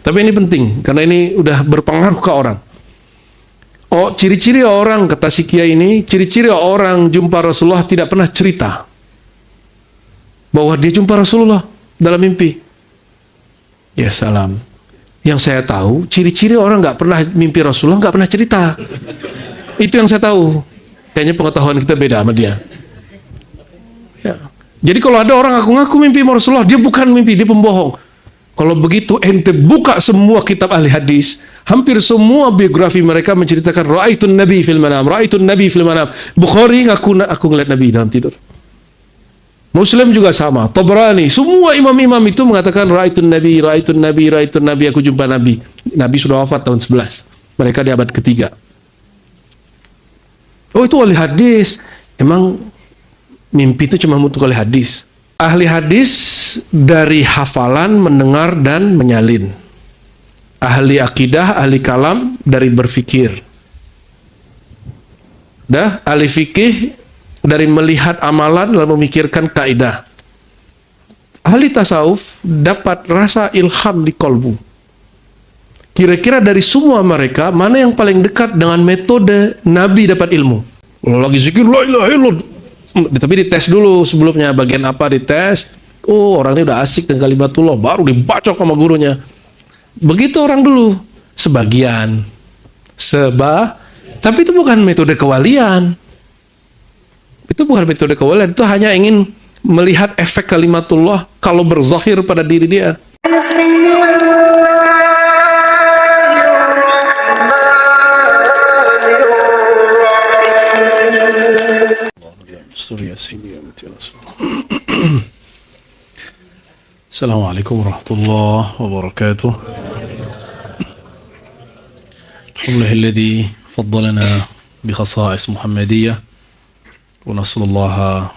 Tapi ini penting karena ini udah berpengaruh ke orang. Oh, ciri-ciri orang, kata si Kiai ini, ciri-ciri orang jumpa Rasulullah tidak pernah cerita bahwa dia jumpa Rasulullah dalam mimpi. Ya salam. Yang saya tahu, ciri-ciri orang nggak pernah mimpi Rasulullah, nggak pernah cerita. Itu yang saya tahu. Kayaknya pengetahuan kita beda sama dia. Ya. Jadi kalau ada orang ngaku-ngaku mimpi Rasulullah, dia bukan mimpi, dia pembohong. Kalau begitu ente buka semua kitab ahli hadis, hampir semua biografi mereka menceritakan ra'aitun nabi fil manam, ra'aitun nabi fil manam. Bukhari ngaku aku ngeliat Nabi dalam tidur. Muslim juga sama, Tabrani, semua imam-imam itu mengatakan ra'aitun nabi, ra'aitun nabi, ra'aitun nabi, aku jumpa Nabi. Nabi sudah wafat tahun 11. Mereka di abad ketiga. Oh, itu ahli hadis. Emang mimpi itu cuma untuk ahli hadis. Ahli hadis dari hafalan, mendengar, dan menyalin. Ahli akidah, ahli kalam dari berfikir. Ahli fikih dari melihat amalan lalu memikirkan kaidah. Ahli tasawuf dapat rasa ilham di kolbu. Kira-kira dari semua mereka, mana yang paling dekat dengan metode Nabi dapat ilmu? Kalau lagi zikir, la ilaha illallah. Tapi dites dulu sebelumnya, bagian apa dites. Oh, orang ini udah asik dengan kalimatullah, baru dibacok sama gurunya. Begitu orang dulu. Sebagian. Tapi itu bukan metode kewalian. Itu bukan metode kewalian. Itu hanya ingin melihat efek kalimatullah kalau berzahir pada diri dia. Assalamualaikum warahmatullahi wabarakatuh. Alhamdulillahilladzi faddalana bi khasa'is Muhammadiyah wa nasallallahu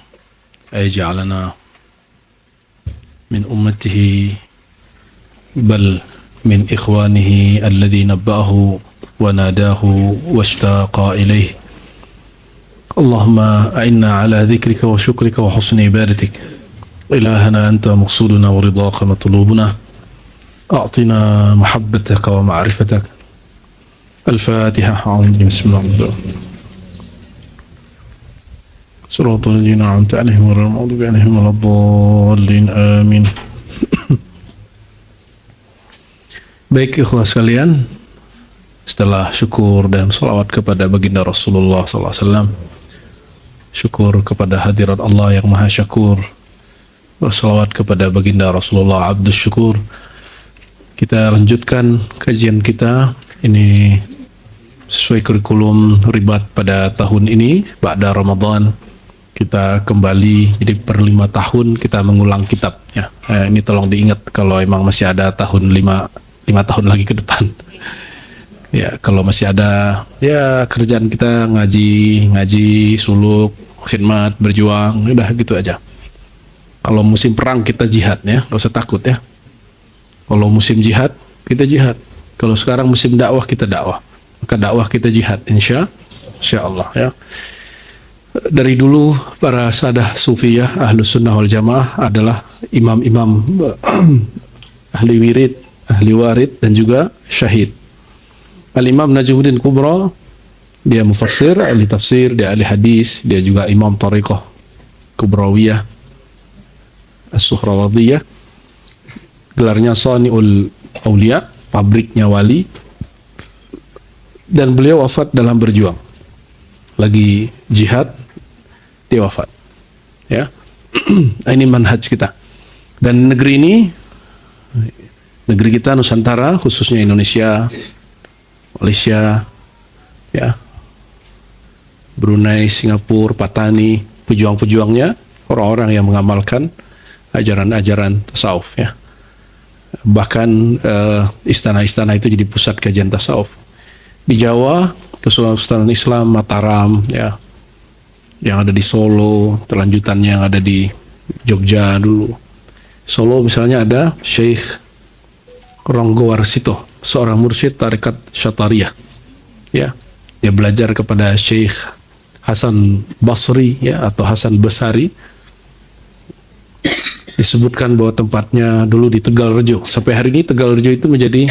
ay ja'alana min ummatihi bal min ikhwanihi alladzi nabba'ahu wa nadahu washtaqa ilayhi. Allahumma a'inna ala dzikrika wa syukrika wa husni ibadatik. إلهنا أنت مقصودنا ورضاك مطلوبنا أعطنا محبتك ومعرفتك. الفاتحة. بسم الله الرحمن الرحيم. صراط الذين أنعمت عليهم غير المغضوب عليهم ولا الضالين آمين. Baik ikhwah sekalian, setelah syukur dan salawat kepada baginda Rasulullah SAW, syukur kepada hadirat Allah yang maha syakur, bersalawat kepada baginda Rasulullah Abdus Syukur, kita lanjutkan kajian kita ini sesuai kurikulum ribat pada tahun ini. Ba'da Ramadan kita kembali, jadi per 5 tahun kita mengulang kitab ya. Ini tolong diingat kalau emang masih ada tahun 5 tahun lagi ke depan ya. Kalau masih ada ya kerjaan kita ngaji, suluk, khidmat, berjuang, udah gitu aja. Kalau musim perang kita jihad ya, gak usah takut ya. Kalau musim jihad kita jihad. Kalau sekarang musim dakwah kita dakwah, maka dakwah kita jihad insya Allah ya. Dari dulu para sadah sufiyah ahlus sunnah wal jamaah adalah imam-imam ahli wirid, ahli warid, dan juga syahid. Al-Imam Najmuddin Kubra, dia mufassir, ahli tafsir, dia ahli hadis, dia juga imam tariqah Kubrawiyah As-Suhrawadiyah, gelarnya Sani'ul Aulia, pabriknya wali, dan beliau wafat dalam berjuang, lagi jihad dia wafat ya. Ini manhaj kita, dan negeri kita Nusantara, khususnya Indonesia, Malaysia ya, Brunei, Singapura, Patani, pejuang-pejuangnya orang-orang yang mengamalkan ajaran-ajaran tasawuf ya. Bahkan istana-istana itu jadi pusat kajian tasawuf. Di Jawa, Kesultanan Islam Mataram ya, yang ada di Solo, terlanjutannya yang ada di Jogja dulu. Solo misalnya ada Syekh Ronggo Warsito, seorang mursyid tarekat Syatariyah ya. Dia belajar kepada Syekh Hasan Basri ya, atau Hasan Basari, Disebutkan bahwa tempatnya dulu di Tegalrejo. Sampai hari ini Tegalrejo itu menjadi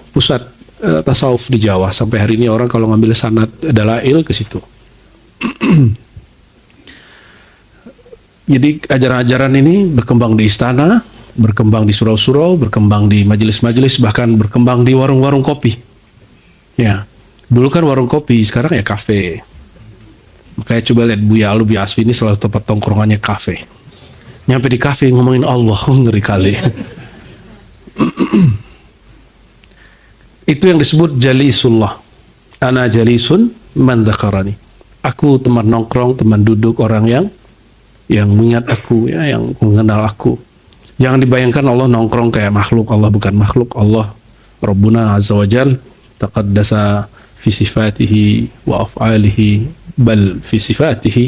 pusat tasawuf di Jawa. Sampai hari ini orang kalau ngambil sanad dalail ke situ. Jadi ajaran-ajaran ini berkembang di istana, berkembang di surau-surau, berkembang di majelis-majelis, bahkan berkembang di warung-warung kopi. Ya, dulu kan warung kopi, sekarang ya kafe. Makanya coba lihat Buya Alu Bi Asfi ini selalu tempat tongkrongannya kafe. Nyampe di kafe ngomongin Allah, ngeri kali. Itu yang disebut jalisullah. Ana jalisun man dzakarani. Aku teman nongkrong, teman duduk orang yang mengingat aku, ya, yang mengenal aku. Jangan dibayangkan Allah nongkrong kayak makhluk. Allah bukan makhluk. Allah Rabbuna Azza wa Jal taqaddasa fi sifatihi wa af'alihi bal fi sifatihi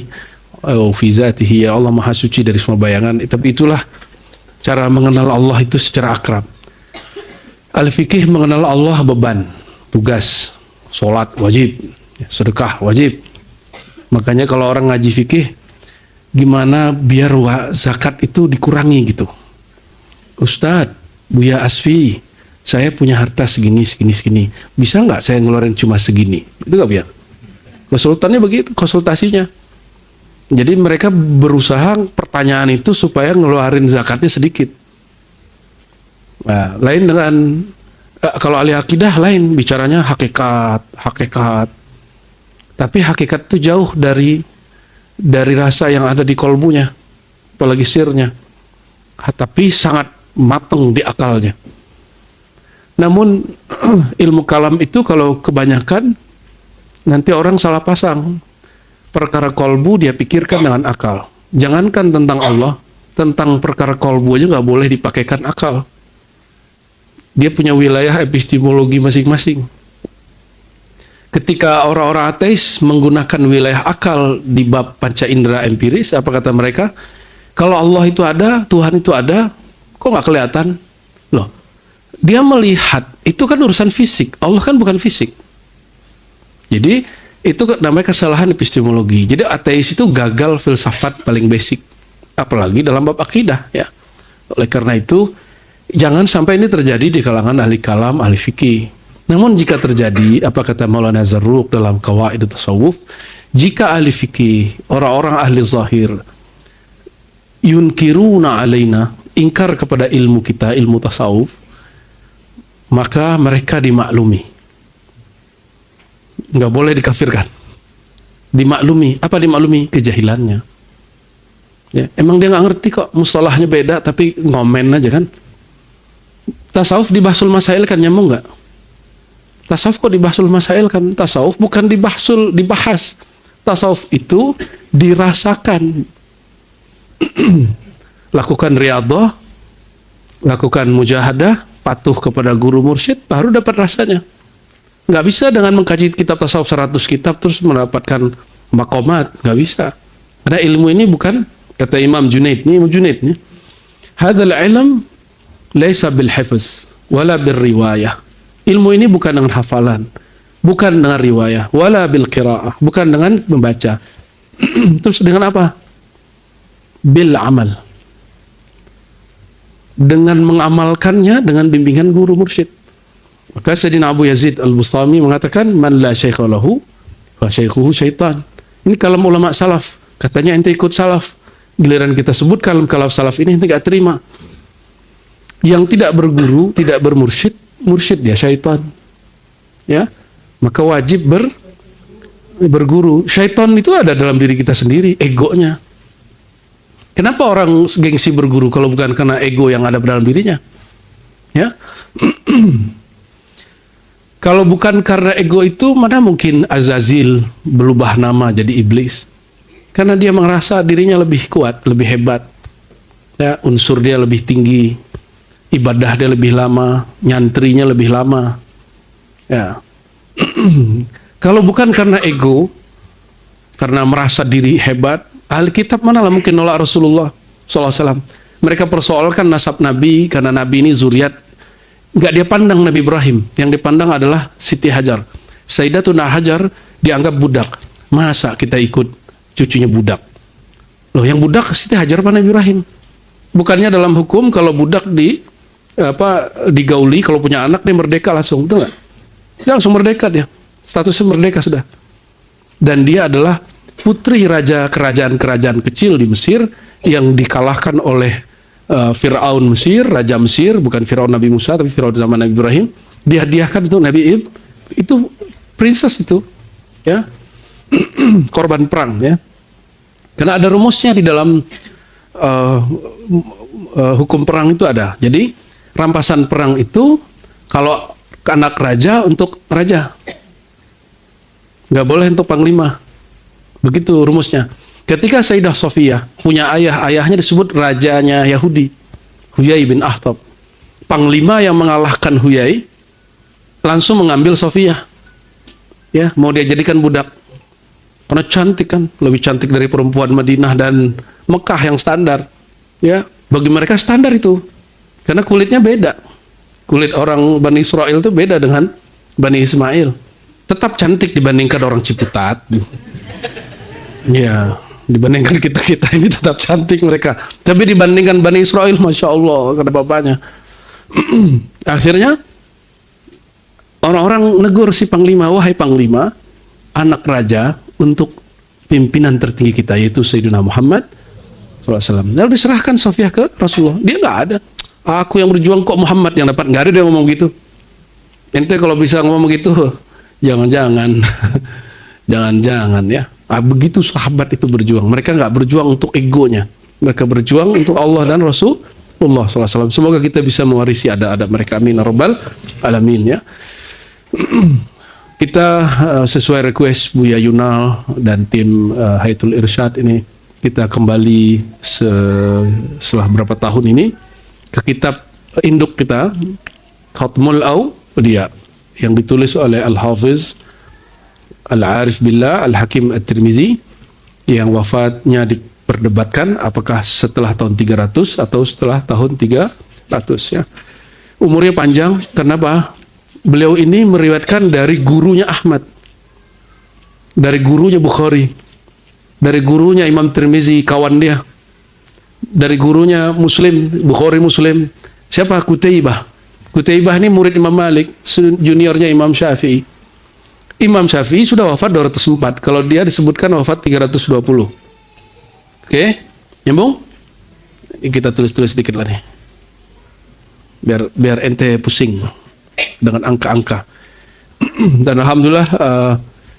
wa fi zatihi. Ya Allah Maha Suci dari semua bayangan. Tapi itulah cara mengenal Allah itu secara akrab. Al-Fiqih mengenal Allah beban, tugas, sholat wajib, sedekah wajib. Makanya kalau orang ngaji fikih, gimana biar zakat itu dikurangi gitu. Ustadz, Buya Asfi, saya punya harta segini. Bisa nggak saya ngeluarin cuma segini? Itu nggak biar. Konsultannya begitu, konsultasinya. Jadi mereka berusaha pertanyaan itu supaya ngeluarin zakatnya sedikit. Nah, lain dengan kalau ahli akidah lain bicaranya hakikat. Tapi hakikat itu jauh dari rasa yang ada di kolbunya, apalagi sirnya. Tapi sangat matang di akalnya. Namun ilmu kalam itu kalau kebanyakan nanti orang salah pasang. Perkara kolbu dia pikirkan dengan akal. Jangankan tentang Allah, tentang perkara kolbu aja nggak boleh dipakaikan akal. Dia punya wilayah epistemologi masing-masing. Ketika orang-orang ateis menggunakan wilayah akal di bab panca indera empiris, apa kata mereka? Kalau Allah itu ada, Tuhan itu ada, kok nggak kelihatan? Loh, dia melihat, itu kan urusan fisik. Allah kan bukan fisik. Jadi, itu namanya kesalahan epistemologi. Jadi ateis itu gagal filsafat paling basic. Apalagi dalam bab akidah, ya. Oleh karena itu, jangan sampai ini terjadi di kalangan ahli kalam, ahli fikih. Namun jika terjadi, apa kata Maulana Zarruq dalam Qawaidut Tasawuf, jika ahli fikih, orang-orang ahli zahir, yunkiruna alaina, ingkar kepada ilmu kita, ilmu tasawuf, maka mereka dimaklumi. Nggak boleh dikafirkan. Dimaklumi. Apa dimaklumi? Kejahilannya. Ya, emang dia nggak ngerti kok, mustalahnya beda, tapi ngomen aja kan. Tasawuf dibahsul masail kan nyambung nggak? Tasawuf kok dibahsul masail kan? Tasawuf bukan dibahas. Tasawuf itu dirasakan. Lakukan riyadhah, lakukan mujahadah, patuh kepada guru mursyid, baru dapat rasanya. Nggak bisa dengan mengkaji kitab tasawuf 100 kitab terus mendapatkan makomat, nggak bisa. Karena ilmu ini bukan, kata Imam Junaid nih, hadzal ilm laisa bil hifz wala bil riwayah. Ilmu ini bukan dengan hafalan, bukan dengan riwayah, wala bil qiraah, bukan dengan membaca. Terus dengan apa? Bil amal. Dengan mengamalkannya dengan bimbingan guru mursyid. Maka Sayyidina Abu Yazid Al-Bustami mengatakan, man la syaikha lahu fa syaikhuhu syaitan. Ini kalam ulama salaf. Katanya ente ikut salaf. Giliran kita sebut kalam salaf ini ente gak terima. Yang tidak berguru, tidak bermursyid, mursyid dia syaitan. Ya, maka wajib berguru. Syaitan itu ada dalam diri kita sendiri, egonya. Kenapa orang gengsi berguru kalau bukan karena ego yang ada dalam dirinya? Ya. Kalau bukan karena ego itu, mana mungkin Azazil berubah nama jadi iblis? Karena dia merasa dirinya lebih kuat, lebih hebat. Ya, unsur dia lebih tinggi. Ibadah dia lebih lama, nyantrinya lebih lama. Ya. Kalau bukan karena ego, karena merasa diri hebat, ahli kitab mana lah mungkin nolak Rasulullah SAW. Mereka persoalkan nasab Nabi, karena Nabi ini zuriat. Nggak dia pandang Nabi Ibrahim, yang dipandang adalah Siti Hajar. Sayyidatuna Hajar dianggap budak. Masa kita ikut cucunya budak? Loh, yang budak Siti Hajar apa Nabi Ibrahim? Bukannya dalam hukum kalau budak digauli, kalau punya anak dia merdeka langsung, betul nggak? Dia langsung merdeka, dia statusnya merdeka sudah. Dan dia adalah putri raja kerajaan-kerajaan kecil di Mesir yang dikalahkan oleh Fir'aun Mesir, raja Mesir, bukan Fir'aun Nabi Musa tapi Fir'aun zaman Nabi Ibrahim. Dihadiahkan untuk Nabi itu princess itu, ya. Korban perang, ya. Karena ada rumusnya di dalam hukum perang itu ada. Jadi rampasan perang itu kalau anak raja untuk raja, nggak boleh untuk panglima. Begitu rumusnya. Ketika Sayyidah Sofiyah punya ayahnya disebut rajanya Yahudi, Huyai bin Akhtab. Panglima yang mengalahkan Huyai langsung mengambil Sofiyah, ya, mau dia jadikan budak. Karena cantik kan, lebih cantik dari perempuan Madinah dan Mekah yang standar, ya. Bagi mereka standar itu, karena kulitnya beda. Kulit orang Bani Israel itu beda dengan Bani Ismail. Tetap cantik dibandingkan orang Ciputat. Ya, dibandingkan kita ini tetap cantik mereka. Tapi dibandingkan Bani Israel, Masya Allah, kata bapaknya. Akhirnya orang-orang negur si panglima, wahai panglima, anak raja untuk pimpinan tertinggi kita, yaitu Sayyidina Muhammad SAW. Lalu diserahkan Sofiyah ke Rasulullah. Dia nggak ada. Aku yang berjuang kok Muhammad yang dapat. Nggak ada dia ngomong gitu. Ente kalau bisa ngomong gitu, jangan-jangan, jangan-jangan, ya. Begitu sahabat itu berjuang. Mereka nggak berjuang untuk egonya. Mereka berjuang untuk Allah dan Rasulullah SAW. Semoga kita bisa mewarisi adab-adab mereka. Amin ya rabbal alamin, ya. Kita sesuai request Buya Yunal dan tim Hayatul Irsyad ini, kita kembali setelah berapa tahun ini ke kitab induk kita, Khatmul Awliya, yang ditulis oleh Al-Hafiz Al-Arif Billah Al-Hakim At-Tirmizi, yang wafatnya diperdebatkan apakah setelah tahun 300 atau setelah tahun 300, ya. Umurnya panjang, kenapa? Beliau ini meriwayatkan dari gurunya Ahmad, dari gurunya Bukhari, dari gurunya Imam Tirmizi, kawan dia, dari gurunya Muslim, Bukhari Muslim. Siapa? Qutaibah. Qutaibah ini murid Imam Malik, juniornya Imam Syafi'i. Imam Syafi'i sudah wafat 204, kalau dia disebutkan wafat 320. Oke, nyambung? Ini kita tulis-tulis sedikit lah nih, biar ente pusing dengan angka-angka. Dan alhamdulillah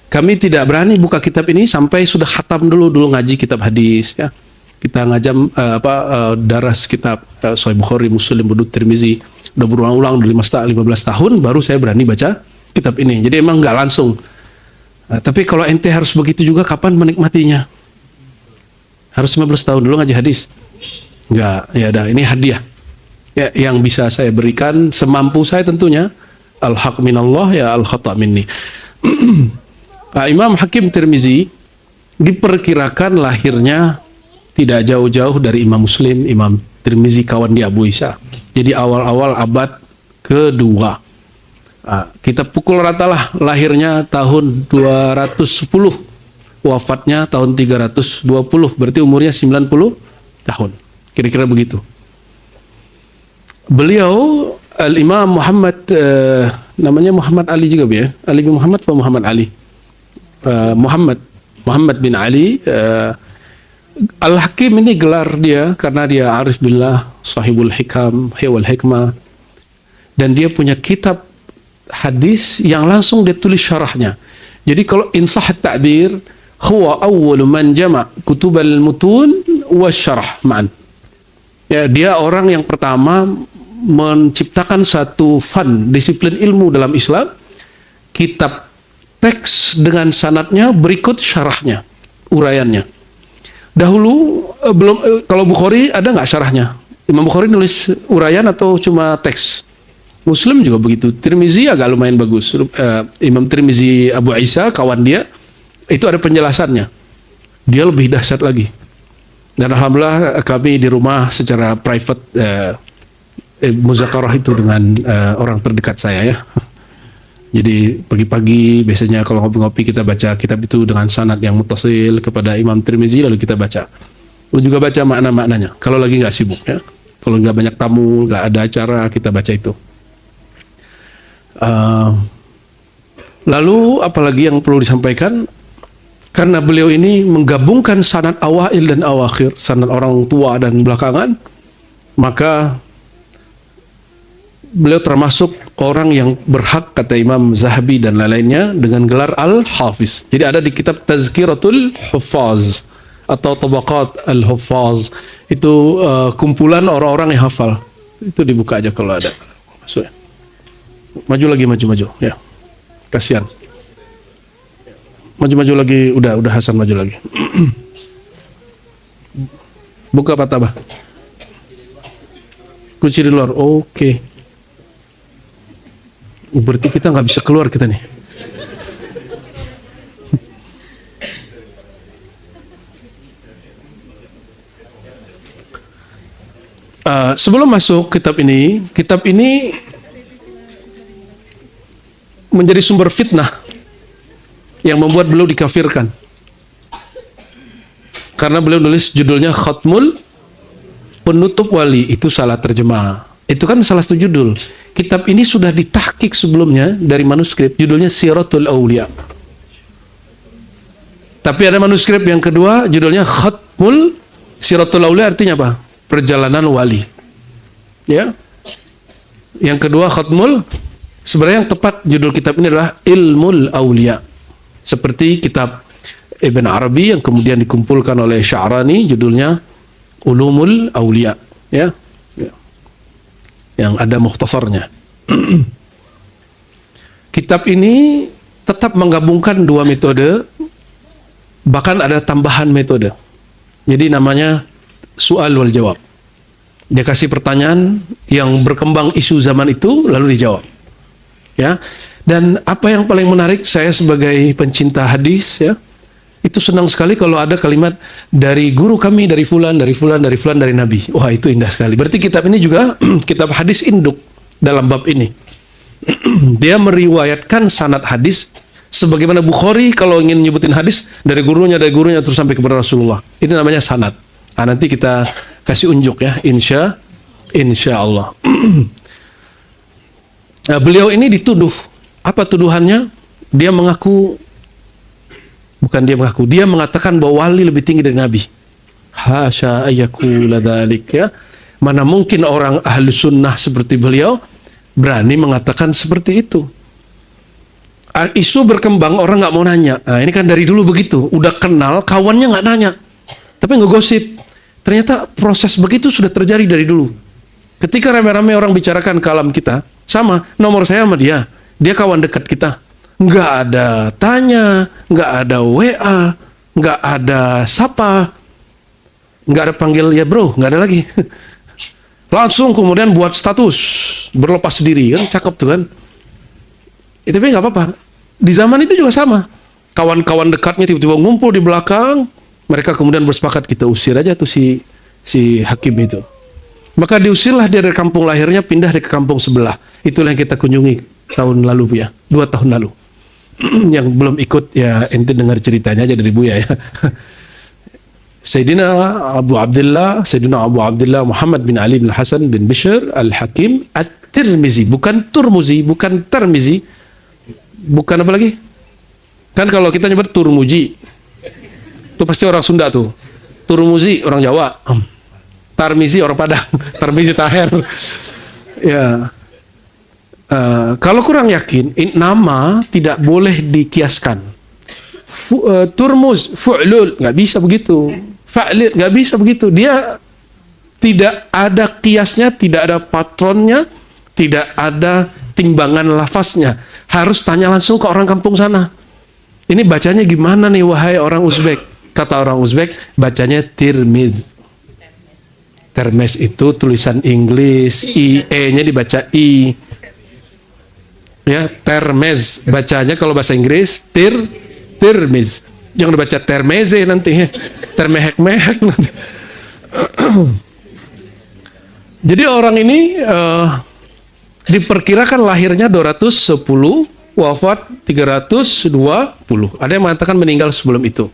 kami tidak berani buka kitab ini sampai sudah khatam dulu ngaji kitab hadis, ya. Kita ngajam daras kitab Sahih Bukhari, Muslim, Budut, Tirmizi, udah berulang-ulang 15 tahun baru saya berani baca kitab ini. Jadi emang nggak langsung. Tapi kalau ente harus begitu juga, kapan menikmatinya? Harus 15 tahun dulu ngaji hadis? Enggak, ya dah, ini hadiah, ya, yang bisa saya berikan semampu saya tentunya. Al-haq minallah, ya al-khata' minni. Imam Hakim Tirmizi diperkirakan lahirnya tidak jauh-jauh dari Imam Muslim, Imam Tirmizi kawan di Abu Isa. Jadi awal-awal abad kedua. Kita pukul rata lah, lahirnya tahun 210, wafatnya tahun 320, berarti umurnya 90 tahun. Kira-kira begitu. Beliau Al-Imam Muhammad, namanya Muhammad Ali juga, ya? Ali bin Muhammad atau Muhammad Ali? Muhammad bin Ali. Al-Hakim ini gelar dia karena dia arif billah, sahibul hikam, wal hikmah, dan dia punya kitab hadis yang langsung dia tulis syarahnya. Jadi kalau insah ta'bir, huwa awwalu man jama' kutubal mutun wa syarah ma'an. Ya, dia orang yang pertama menciptakan satu disiplin ilmu dalam Islam, kitab teks dengan sanadnya berikut syarahnya, uraiannya. Dahulu belum, kalau Bukhari ada nggak syarahnya? Imam Bukhari nulis uraian atau cuma teks? Muslim juga begitu. Tirmizi agak lumayan bagus. Imam Tirmizi Abu Isa, kawan dia, itu ada penjelasannya. Dia lebih dahsyat lagi. Dan alhamdulillah kami di rumah secara private muzakarah itu dengan orang terdekat saya, ya. Jadi pagi-pagi biasanya kalau ngopi-ngopi kita baca kitab itu dengan sanad yang mutasil kepada Imam Tirmizi, lalu kita baca. Lalu juga baca makna-maknanya. Kalau lagi nggak sibuk ya. Kalau nggak banyak tamu, nggak ada acara, kita baca itu. Lalu apalagi yang perlu disampaikan? Karena beliau ini menggabungkan sanad awail dan awakhir, sanad orang tua dan belakangan, maka beliau termasuk orang yang berhak, kata Imam Zahabi dan lain-lainnya, dengan gelar Al-Hafiz. Jadi ada di kitab Tazkiratul Huffaz atau Tabaqat Al-Huffaz. Itu kumpulan orang-orang yang hafal. Itu dibuka aja kalau ada. Maksudnya. Maju lagi, maju. Ya. Kasihan. Maju lagi, udah Hasan maju lagi. Buka apa tabah? Kunci di luar. Oke. Berarti kita nggak bisa keluar kita nih. Sebelum masuk kitab ini menjadi sumber fitnah yang membuat beliau dikafirkan. Karena beliau nulis judulnya Khatmul Penutup Wali, itu salah terjemah. Itu kan salah satu judul. Kitab ini sudah ditahqiq sebelumnya dari manuskrip, judulnya Siratul Aulia. Tapi ada manuskrip yang kedua, judulnya Khatmul Siratul Aulia, artinya apa? Perjalanan wali. Ya. Yang kedua Khatmul, sebenarnya yang tepat judul kitab ini adalah Ilmul Aulia. Seperti kitab Ibn Arabi yang kemudian dikumpulkan oleh Sya'rani, judulnya Ulumul Aulia, ya. Yang ada mukhtasarnya. Kitab ini tetap menggabungkan dua metode, bahkan ada tambahan metode. Jadi namanya Soal wal Jawab. Dia kasih pertanyaan yang berkembang isu zaman itu, lalu dijawab. Ya. Dan apa yang paling menarik, saya sebagai pencinta hadis, ya, itu senang sekali kalau ada kalimat dari guru kami, dari fulan, dari Nabi. Wah, itu indah sekali. Berarti kitab ini juga kitab hadis induk dalam bab ini. Dia meriwayatkan sanad hadis sebagaimana Bukhari kalau ingin nyebutin hadis dari gurunya terus sampai kepada Rasulullah. Itu namanya sanad. Nah, nanti kita kasih unjuk ya, insya Allah. Nah, beliau ini dituduh. Apa tuduhannya? Dia mengatakan bahwa wali lebih tinggi dari Nabi. Hasya ayyakula dzalik, ya. Mana mungkin orang ahli sunnah seperti beliau berani mengatakan seperti itu. Isu berkembang, orang nggak mau nanya. Nah, ini kan dari dulu begitu. Udah kenal, kawannya nggak nanya. Tapi ngegosip. Ternyata proses begitu sudah terjadi dari dulu. Ketika rame-rame orang bicarakan kalam kita, sama, nomor saya sama dia. Dia kawan dekat kita. Nggak ada tanya, nggak ada WA, nggak ada sapa, nggak ada panggil ya bro, nggak ada lagi. Langsung kemudian buat status, berlepas diri, kan cakep tuh kan. Tapi nggak apa-apa. Di zaman itu juga sama. Kawan-kawan dekatnya tiba-tiba ngumpul di belakang, mereka kemudian bersepakat kita usir aja tuh si hakim itu. Maka diusirlah dia dari kampung lahirnya, pindah ke kampung sebelah. Itulah yang kita kunjungi tahun lalu, ya, 2 tahun lalu. Yang belum ikut ya ente dengar ceritanya aja dari Buya ya. Sayyidina Abu Abdullah Muhammad bin Ali bin Hasan bin Bishr Al-Hakim At-Tirmizi, bukan Turmuzi, bukan Tirmizi, bukan apa lagi? Kan kalau kita nyebut Turmuji, itu pasti orang Sunda tuh. Turmuzi orang Jawa. Tarmizi orang Padang. Tarmizi Taher. Ya. Kalau kurang yakin, nama tidak boleh dikiaskan. Turmuz, fu'lul, nggak bisa begitu. Fa'lil, nggak bisa begitu. Dia tidak ada kiasnya, tidak ada patronnya, tidak ada timbangan lafaznya. Harus tanya langsung ke orang kampung sana. Ini bacanya gimana nih wahai orang Uzbek? Kata orang Uzbek, bacanya Tirmiz. Termes itu tulisan Inggris, E-nya dibaca I. Ya, Termez. Bacanya kalau bahasa Inggris, Tirmiz. Jangan dibaca Termeze nanti ya. Termehek-mehek nanti. Jadi orang ini diperkirakan lahirnya 210, wafat 320. Ada yang mengatakan meninggal sebelum itu.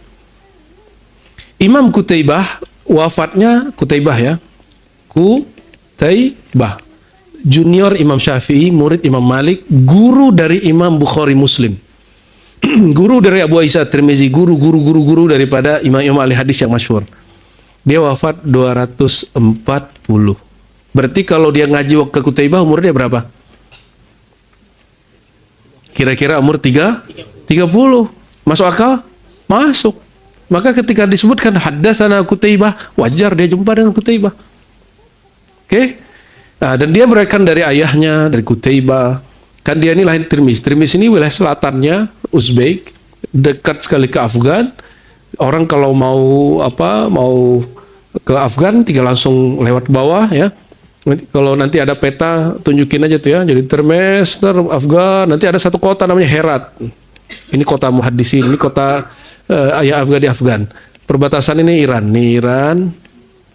Imam Qutaibah wafatnya Qutaibah ya. Qutaibah. Junior Imam Syafi'i, murid Imam Malik, guru dari Imam Bukhari Muslim. Guru dari Abu Isa Tirmizi, guru daripada imam-imam ahli hadis yang masyhur. Dia wafat 240. Berarti kalau dia ngaji waktu ke Qutaibah umurnya berapa? Kira-kira umur 30. Masuk akal? Masuk. Maka ketika disebutkan haddatsana Qutaibah, wajar dia jumpa dengan Qutaibah. Oke? Nah, dan dia meriwayatkan dari ayahnya, dari Qutaibah. Kan dia ini lahir Tirmiz. Tirmiz ini wilayah selatannya Uzbek, dekat sekali ke Afgan. Orang kalau mau ke Afgan tinggal langsung lewat bawah ya. Kalau nanti ada peta tunjukin aja tuh ya. Jadi Tirmiz, Afgan, nanti ada satu kota namanya Herat. Ini kota muhaddisin, ini kota ayah Afgan di Afgan. Perbatasan ini Iran,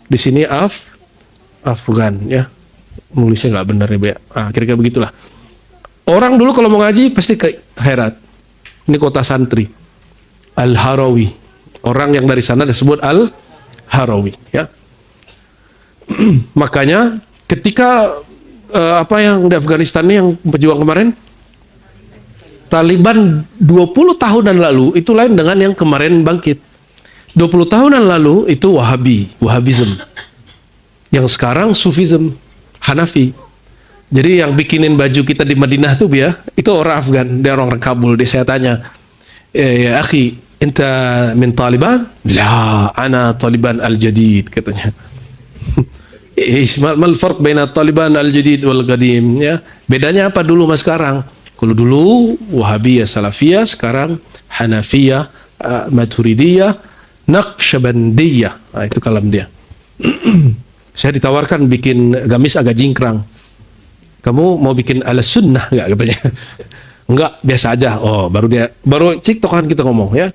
di sini Afgan ya. Nulisnya nggak benar ya, kira-kira begitulah. Orang dulu kalau mau ngaji pasti ke Herat. Ini kota santri. Al-Harawi. Orang yang dari sana disebut Al-Harawi ya. Makanya ketika apa yang di Afghanistan ini yang pejuang kemarin, Taliban 20 tahunan lalu itu lain dengan yang kemarin bangkit. 20 tahunan lalu itu Wahabism. Yang sekarang Sufism, Hanafi. Jadi yang bikinin baju kita di Madinah tuh ya, itu orang Afgan, dia orang Kabul. Dia saya tanya, ya akhi, enta min Taliban? La, ana Taliban al-Jadid katanya. Mal farq baina Taliban al-Jadid wal qadim ya. Bedanya apa dulu sama sekarang? Kalau dulu Wahabiyah Salafiyah, sekarang Hanafiyah, Maturidiyah, Naqsyabandiyah. Nah, itu kalam dia. Saya ditawarkan bikin gamis agak jingkrang. Kamu mau bikin ala sunnah nggak katanya? Enggak, biasa aja. Oh, baru ciktokan kita ngomong ya.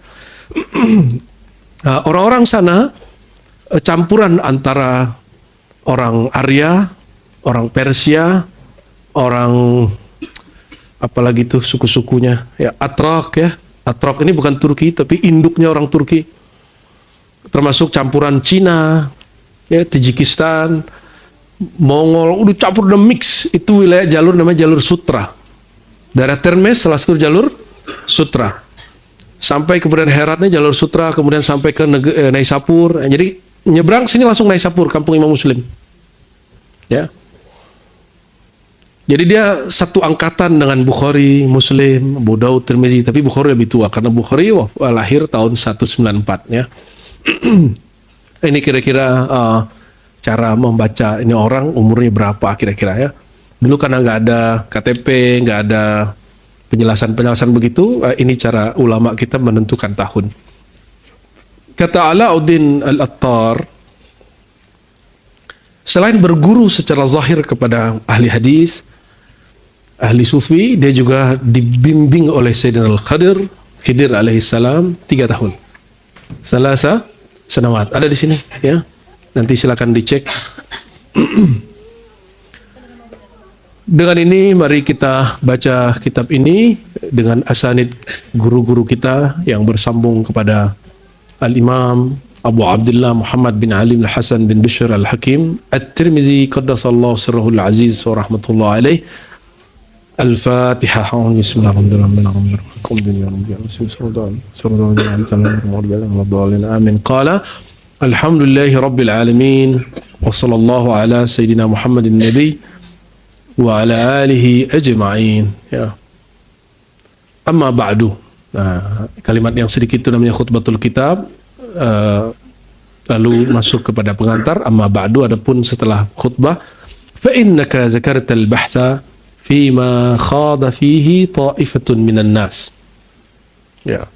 Orang-orang sana campuran antara orang Arya, orang Persia, orang apalagi tuh suku-sukunya ya, Atrak ya. Atrak ini bukan Turki tapi induknya orang Turki. Termasuk campuran Cina, ya, Tajikistan, Mongol, udah campur udah mix. Itu wilayah jalur namanya jalur sutra. Daerah Termes salah satu jalur sutra. Sampai kemudian Heratnya jalur sutra, kemudian sampai ke Naisapur. Jadi nyebrang sini langsung Naisapur, kampung Imam Muslim. Ya. Jadi dia satu angkatan dengan Bukhari, Muslim, Abu Daud, Tirmizi, tapi Bukhari lebih tua karena Bukhari lahir tahun 194 ya. Ini kira-kira cara membaca ini orang umurnya berapa kira-kira ya. Dulu karena nggak ada KTP, nggak ada penjelasan begitu, ini cara ulama kita menentukan tahun. Kata Alauddin Al-Attar, selain berguru secara zahir kepada ahli hadis, ahli sufi, dia juga dibimbing oleh Sayyidina Khidir alaihissalam 3 tahun. Salasa sanawat. Ada di sini ya. Nanti silakan dicek. Dengan ini mari kita baca kitab ini dengan asanid guru-guru kita yang bersambung kepada Al-Imam Abu Abdullah Muhammad bin Ali bin Hasan bin Bishr Al-Hakim At-Tirmizi qaddasallahu sirrahul aziz wa rahmatullahi alaih. Al-Fatihah. Amin. Qala Alhamdulillahi Rabbil Alamin wa sallallahu ala Sayyidina Muhammadin Nabi wa ala alihi ajma'in ya. Amma ba'du. Nah, kalimat yang sedikit itu namanya khutbatul kitab, lalu masuk kepada pengantar. Amma ba'du, adapun setelah khutbah, fa innaka zakartal bahtha fima khada fihi ta'ifatun minan nas ya.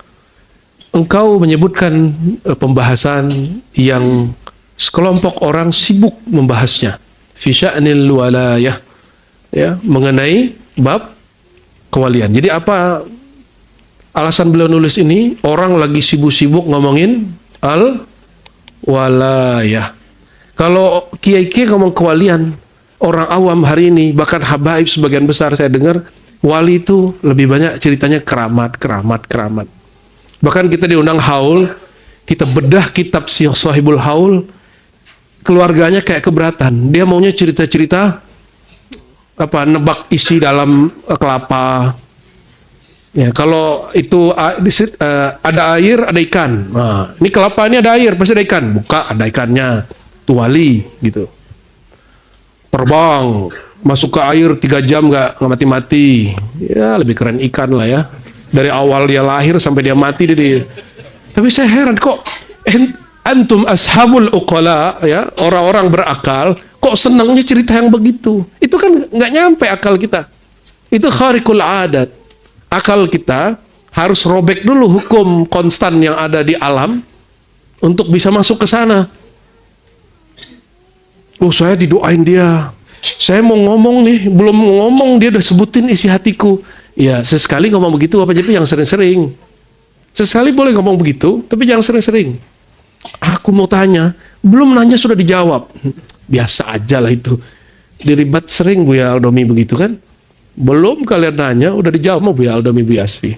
Engkau menyebutkan pembahasan yang sekelompok orang sibuk membahasnya, fi sya'nil walayah ya, mengenai bab kewalian. Jadi apa alasan beliau nulis ini? Orang lagi sibuk-sibuk ngomongin al-walayah. Kalau kiai-kiai ngomong kewalian, orang awam hari ini, bahkan habaib sebagian besar saya dengar, wali itu lebih banyak ceritanya keramat. Bahkan kita diundang haul, kita bedah kitab Sahibul Haul, keluarganya kayak keberatan. Dia maunya cerita-cerita apa nebak isi dalam kelapa. Ya, kalau itu ada air, ada ikan. Nah, ini kelapa ini ada air, pasti ada ikan. Buka, ada ikannya. Tuali gitu. Terbang, masuk ke air 3 jam nggak mati-mati. Ya lebih keren ikan lah ya. Dari awal dia lahir sampai dia mati dia. Tapi saya heran kok antum ashabul uqala ya, orang-orang berakal kok senangnya cerita yang begitu. Itu kan nggak nyampe akal kita. Itu khariqul adat. Akal kita harus robek dulu hukum konstan yang ada di alam untuk bisa masuk ke sana. Oh, saya didoain dia. Saya mau ngomong nih, belum ngomong dia udah sebutin isi hatiku. Ya, sesekali ngomong begitu apa jadi yang sering-sering. Sesekali boleh ngomong begitu, tapi jangan sering-sering. Aku mau tanya, belum nanya sudah dijawab. Biasa aja lah itu. Diribat sering Buya Aldomi begitu kan? Belum kalian nanya, udah dijawab sama Buya Aldomi, Buya Asfi.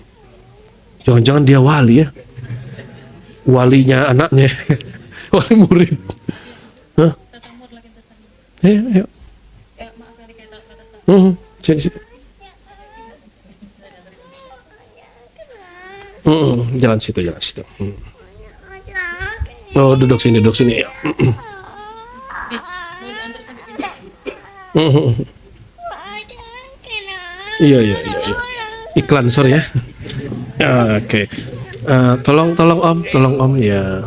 Jangan-jangan dia wali ya? Walinya anaknya. Wali murid. Hah? Ayo. Sini. Jalan situ. Oh, duduk sini ya. Iya. Iklan sorry ya. Oke. Tolong Om ya.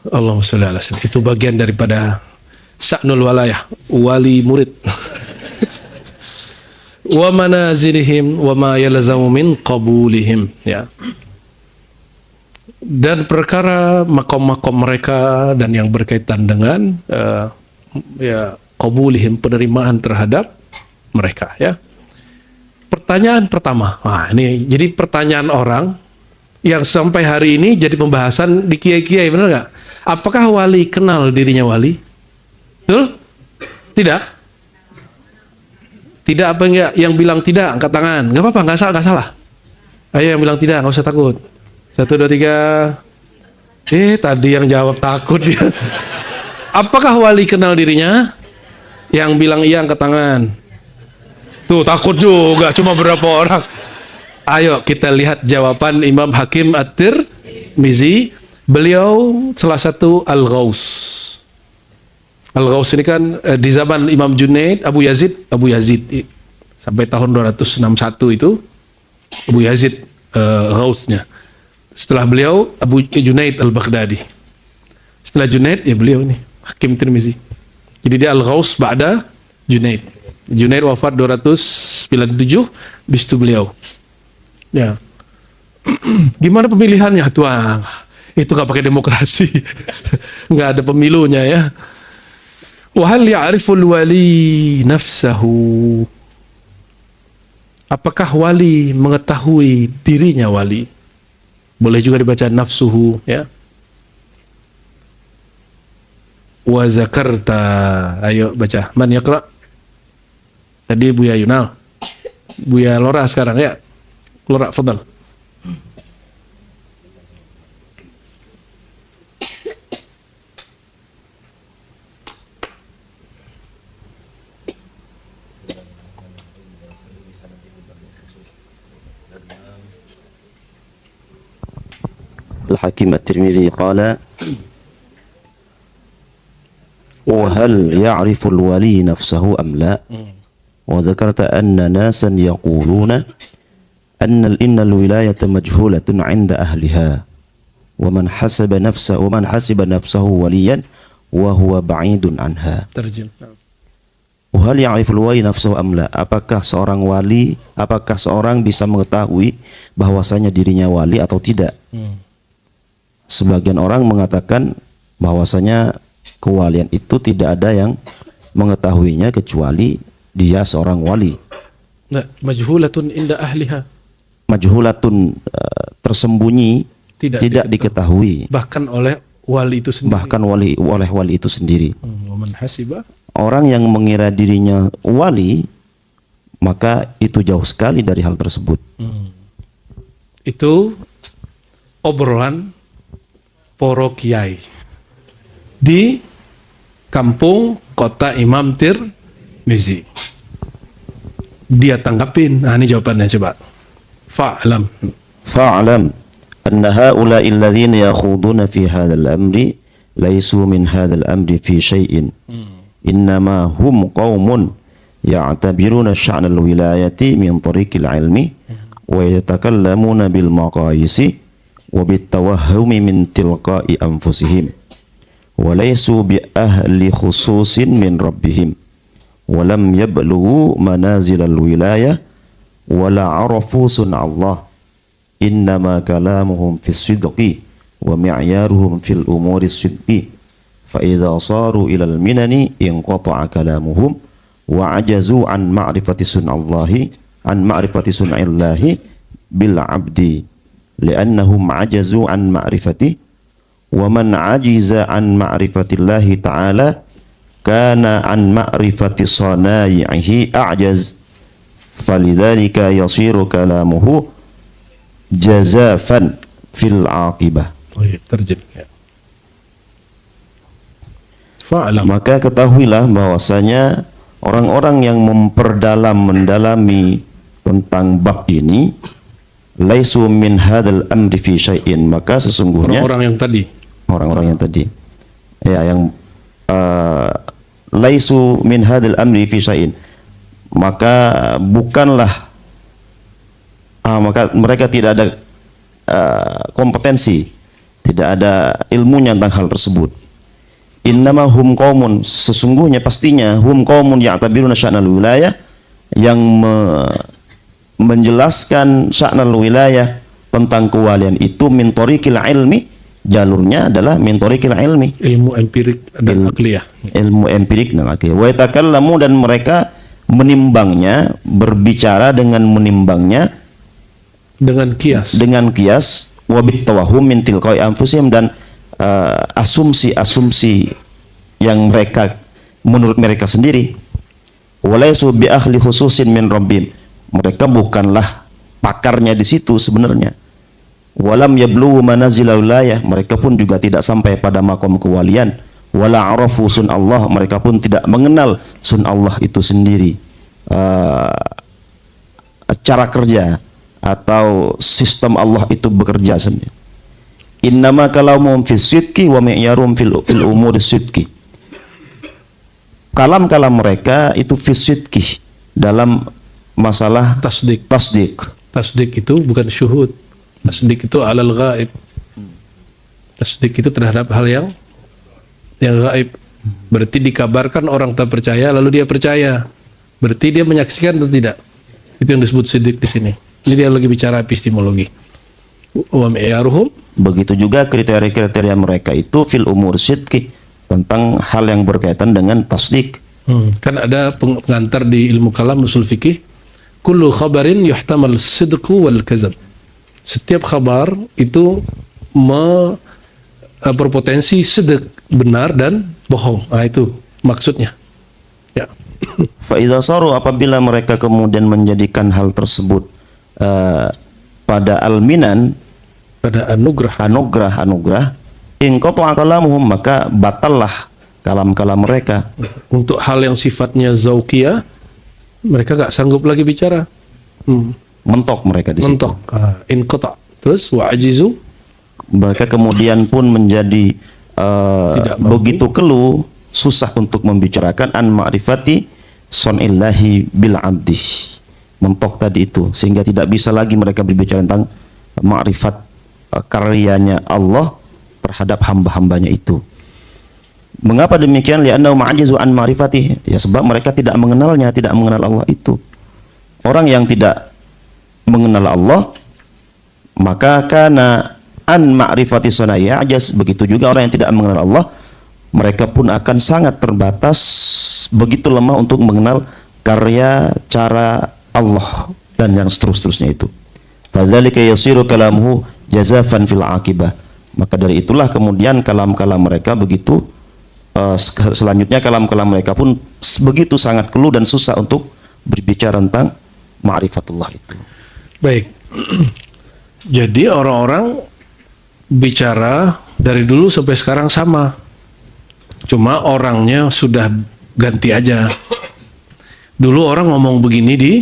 Allahumma sholli ala sayyidina. Itu bagian daripada sya'nul walayah, wali murid. Wa manazilihim wa ma yalzamu min qabulihim ya. Dan perkara makom-makom mereka dan yang berkaitan dengan ya qabulihim, penerimaan terhadap mereka ya. Pertanyaan pertama. Nah, ini jadi pertanyaan orang yang sampai hari ini jadi pembahasan di kiai-kiai, benar nggak? Apakah wali kenal dirinya wali? Betul? Tidak? Tidak apa enggak? Yang bilang tidak, angkat tangan. Nggak apa-apa, nggak salah. Ayo yang bilang tidak, nggak usah takut. 1, 2, 3. Tadi yang jawab takut dia. Apakah wali kenal dirinya? Yang bilang iya, angkat tangan. Tuh, takut juga, cuma berapa orang. Ayo kita lihat jawaban Imam Hakim At-Tirmizi. Beliau salah satu Al-Ghaus. Al-Ghaus ini kan di zaman Imam Junaid, Abu Yazid sampai tahun 261 itu Abu Yazid Ghausnya. Setelah beliau Abu Junaid Al-Baghdadi. Setelah Junaid ya beliau ini Hakim Tirmizi. Jadi dia Al-Ghaus ba'da Junaid. Junaid wafat 297, bis itu beliau. Ya. Gimana pemilihannya tuh? Itu nggak pakai demokrasi, nggak ada pemilunya ya. Wa hal ya'riful wali nafsahu? Apakah wali mengetahui dirinya wali? Boleh juga dibaca nafsuhu ya. Wa zakarta. Ayo baca. Man yaqra? Tadi Buya Yunal. Buya Lora sekarang ya. Lora, fadal. الحكيم الترمذي قال: وهل يعرف الولي نفسه أم لا؟ وذكرت أن ناسا يقولون إن الولاية مجهولة عند أهلها ومن حسب نفسه وليا وهو بعيد عنها. وهل يعرف الولي نفسه أم لا? Apakah seorang bisa mengetahui bahwasanya dirinya wali atau tidak? Sebagian orang mengatakan bahwasanya kewalian itu tidak ada yang mengetahuinya kecuali dia seorang wali. Majhulatun inda ahliha. Majhulatun tersembunyi, tidak diketahui. Bahkan oleh wali itu sendiri. Oleh wali itu sendiri. Man hasiba. Orang yang mengira dirinya wali, maka itu jauh sekali dari hal tersebut. Itu obrolan poro kiai di kampung kota Imam Tirmizi. Dia tanggapin. Nah, ini jawabannya coba. Fa'lam. فاعلم أن هؤلاء الذين يخوضون في هذا الأمر ليسوا من هذا الأمر في شيء إنما هم قوم يعتبرون شأن الولاية من طريق العلم ويتكلمون بالمقاييس وبالتوهم من تلقاء أنفسهم وليسوا بأهل خصوص من ربهم ولم يبلغوا منازل الولاية ولا عرفوا صنع الله إنما كلامهم في الصدق ومعيارهم في الأمور الصدق فإذا صاروا إلى المنن انقطع كلامهم وعجزوا عن معرفة صنع الله بالعبد لأنهم عجزوا عن معرفته ومن عجز عن معرفة الله تعالى كان عن معرفة صنائعه أعجز فلذلك يصير كلامه جزافا في العاقبة. Terjem. Ya. Fa'lam. Maka ketahuilah bahwasanya orang-orang yang mendalami tentang bab ini laisu min hadzal amri fi syai'in, maka sesungguhnya Orang-orang yang tadi ya yang laisu min hadzal amri fi syai'in, maka bukanlah maka mereka tidak ada kompetensi, tidak ada ilmunya tentang hal tersebut. Innama hum qaumun, sesungguhnya pastinya hum qaumun ya'tabiruna sya'nal wilayah, yang menjelaskan sya'nal wilayah tentang kewalian itu min tariqil ilmi, jalurnya adalah min tariqil ilmi, ilmu empirik dan akliyah. Ilmu empirik dan akliyah. Wa yatakallamu, dan mereka menimbangnya, berbicara dengan menimbangnya Dengan kias. Wa bitawahum min tilqai anfusihim, dan asumsi-asumsi yang mereka menurut mereka sendiri. Walaisu bi ahli khususin min rabbim, mereka bukanlah pakarnya di situ sebenarnya. Walam yablughu manazilal wilayah, mereka pun juga tidak sampai pada makom kewalian. Wala arafu sun Allah, mereka pun tidak mengenal sun Allah itu sendiri, cara kerja atau sistem Allah itu bekerja sendiri. Innama kalamuhum fis sidqi wa mi'yarum fil umuri sidqi. Kalam-kalam mereka itu fis sidqi, dalam masalah Tasdik. tasdik. Itu bukan syuhud. Tasdik itu alal ghaib. Tasdik itu terhadap hal yang gaib. Berarti dikabarkan orang tak percaya lalu dia percaya. Berarti dia menyaksikan atau tidak? Itu yang disebut sidik di sini. Ini dia lagi bicara epistemologi. Wa mi'yaruhum, begitu juga kriteria-kriteria mereka itu fil umur sidqi, tentang hal yang berkaitan dengan tasdik. Kan ada pengantar di ilmu kalam usul fikih, kullu khabarin yuhtamal sidqu wal kazab. Setiap kabar itu berpotensi sidq, benar dan bohong. Nah, itu maksudnya. Ya. Fa idza saru, apabila mereka kemudian menjadikan hal tersebut pada alminan, Pada anugerah, in qata'a kalamuhum, maka batallah kalam-kalam mereka. Untuk hal yang sifatnya zauqiyah, mereka gak sanggup lagi bicara. Mentok mereka di situ. Mentok. Inqata'. Terus wa'ajizu, Mereka kemudian pun menjadi Tidak mampu. begitu keluh, susah untuk membicarakan an ma'rifati sonillahi bil abdi. Mentok tadi itu, sehingga tidak bisa lagi mereka berbicara tentang ma'rifat karyanya Allah terhadap hamba-hambanya itu. Mengapa demikian? Li'annahu ma'ajizu an ma'rifati, ya sebab mereka tidak mengenalnya, tidak mengenal Allah itu. Orang yang tidak mengenal Allah, maka kana an ma'rifati sunaya ajas. Begitu juga orang yang tidak mengenal Allah, mereka pun akan sangat terbatas, begitu lemah untuk mengenal karya, cara Allah dan yang seterusnya itu. Fadzalika yasiru kalamuhu jazafan fil aqibah. Maka dari itulah kemudian kalam-kalam mereka begitu selanjutnya kalam-kalam mereka pun begitu sangat keluh dan susah untuk berbicara tentang ma'rifatullah itu. baik. Jadi orang-orang bicara Dari dulu sampai sekarang sama. Cuma orangnya sudah ganti aja. Dulu orang ngomong begini di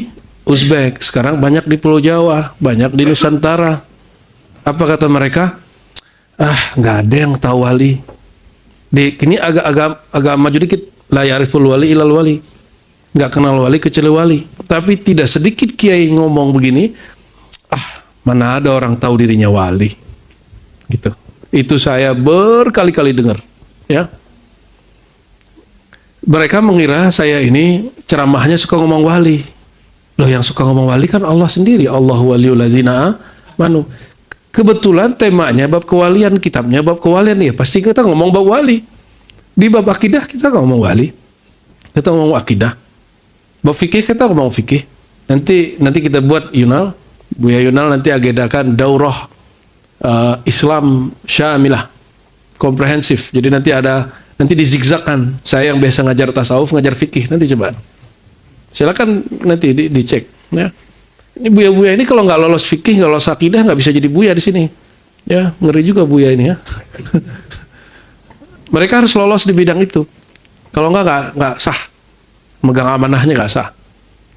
Uzbek, sekarang banyak di Pulau Jawa, banyak di Nusantara. Apa kata mereka? Ah, nggak ada yang tahu wali. Ini agak maju dikit. La yariful wali ilal wali. Nggak kenal wali kecuali wali. Tapi tidak sedikit kiai ngomong begini. Ah, mana ada orang tahu dirinya wali. Gitu. Itu saya berkali-kali dengar. Ya. Mereka mengira saya ini ceramahnya suka ngomong wali. Loh, yang suka ngomong wali kan Allah sendiri. Allahu waliul ladzina amanu. Kebetulan temanya bab kewalian, kitabnya bab kewalian, ya pasti kita ngomong bab wali. Di bab akidah kita ngomong wali. Kita ngomong akidah. Bab fikih kita ngomong fikih. Nanti kita buat Yunal, Buya Yunal nanti agendakan daurah Islam Syamilah, komprehensif. Jadi nanti dizigzagkan. Saya yang biasa ngajar tasawuf, ngajar fikih, nanti coba. Silakan nanti dicek. Ya. Ini buya-buya ini kalau nggak lolos fikih, nggak lolos akidah, nggak bisa jadi buya di sini. Ya, ngeri juga buya ini ya. Mereka harus lolos di bidang itu. Kalau nggak sah. Megang amanahnya nggak sah.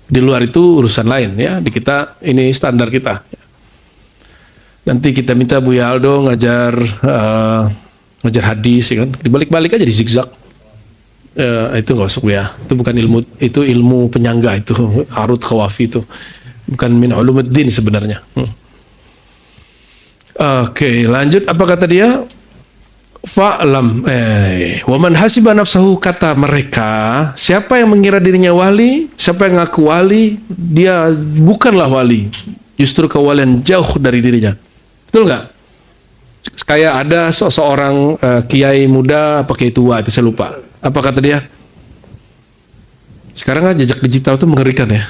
Di luar itu urusan lain ya. Di kita ini standar kita. Nanti kita minta Buya Aldo ngajar hadis, ya kan? Dibalik-balik aja di zigzag. Itu nggak usah ya. Itu bukan ilmu, itu ilmu penyangga itu. Harut Khawafi itu. Bukan min ulumuddin sebenarnya. Oke, lanjut. Apa kata dia? Fa'lam wa man hasiba nafsahu, kata mereka, siapa yang mengira dirinya wali, siapa yang ngaku wali, dia bukanlah wali. Justru kewalian jauh dari dirinya. Betul nggak? Kayak ada seseorang kiai muda, apa kiai tua, itu saya lupa. Apa kata dia? Sekarang kan jejak digital itu mengerikan ya.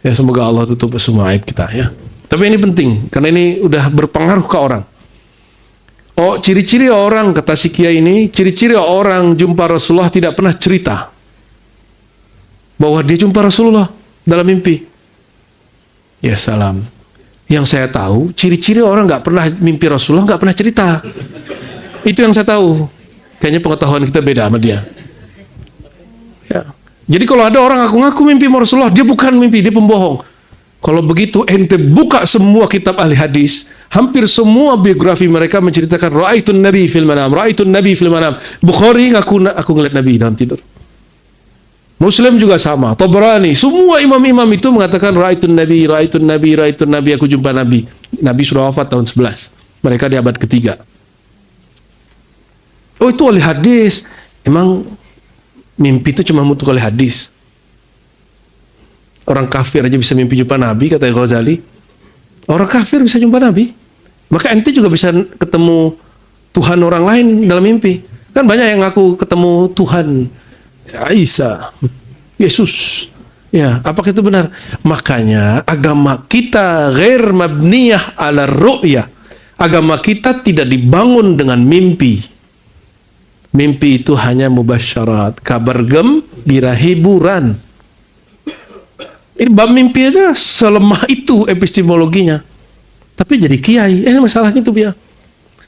Ya, semoga Allah tutup semua aib kita ya. Tapi ini penting karena ini udah berpengaruh ke orang. Oh, ciri-ciri orang, kata si kiai ini, ciri-ciri orang jumpa Rasulullah tidak pernah cerita bahwa dia jumpa Rasulullah dalam mimpi. Ya salam. Yang saya tahu, ciri-ciri orang nggak pernah mimpi Rasulullah, nggak pernah cerita. Itu yang saya tahu. Kayaknya pengetahuan kita beda sama dia. Ya. Jadi kalau ada orang ngaku-ngaku mimpi Rasulullah, dia bukan mimpi, dia pembohong. Kalau begitu ente buka semua kitab ahli hadis, hampir semua biografi mereka menceritakan ra'aitun nabi fil manam, ra'aitun nabi fil manam. Bukhari ngaku aku ngeliat Nabi dalam tidur. Muslim juga sama, Tabrani, semua imam-imam itu mengatakan ra'aitun nabi, ra'aitun nabi, ra'aitun nabi, aku jumpa Nabi. Nabi sudah wafat tahun 11. Mereka di abad ketiga. Oh, itu ahli hadis. Emang mimpi itu cuma untuk oleh hadis. Orang kafir aja bisa mimpi jumpa Nabi, kata Ghazali. Orang kafir bisa jumpa Nabi. Maka ente juga bisa ketemu Tuhan orang lain dalam mimpi. Kan banyak yang ngaku ketemu Tuhan. Isa, Yesus. Ya, apakah itu benar? Makanya agama kita ghair mabniyah ala ru'yah. Agama kita tidak dibangun dengan mimpi. Mimpi itu hanya mubasyarat, kabar gembira, hiburan. Ini bab mimpi aja selemah itu epistemologinya. Tapi jadi kiai, ini masalahnya itu dia.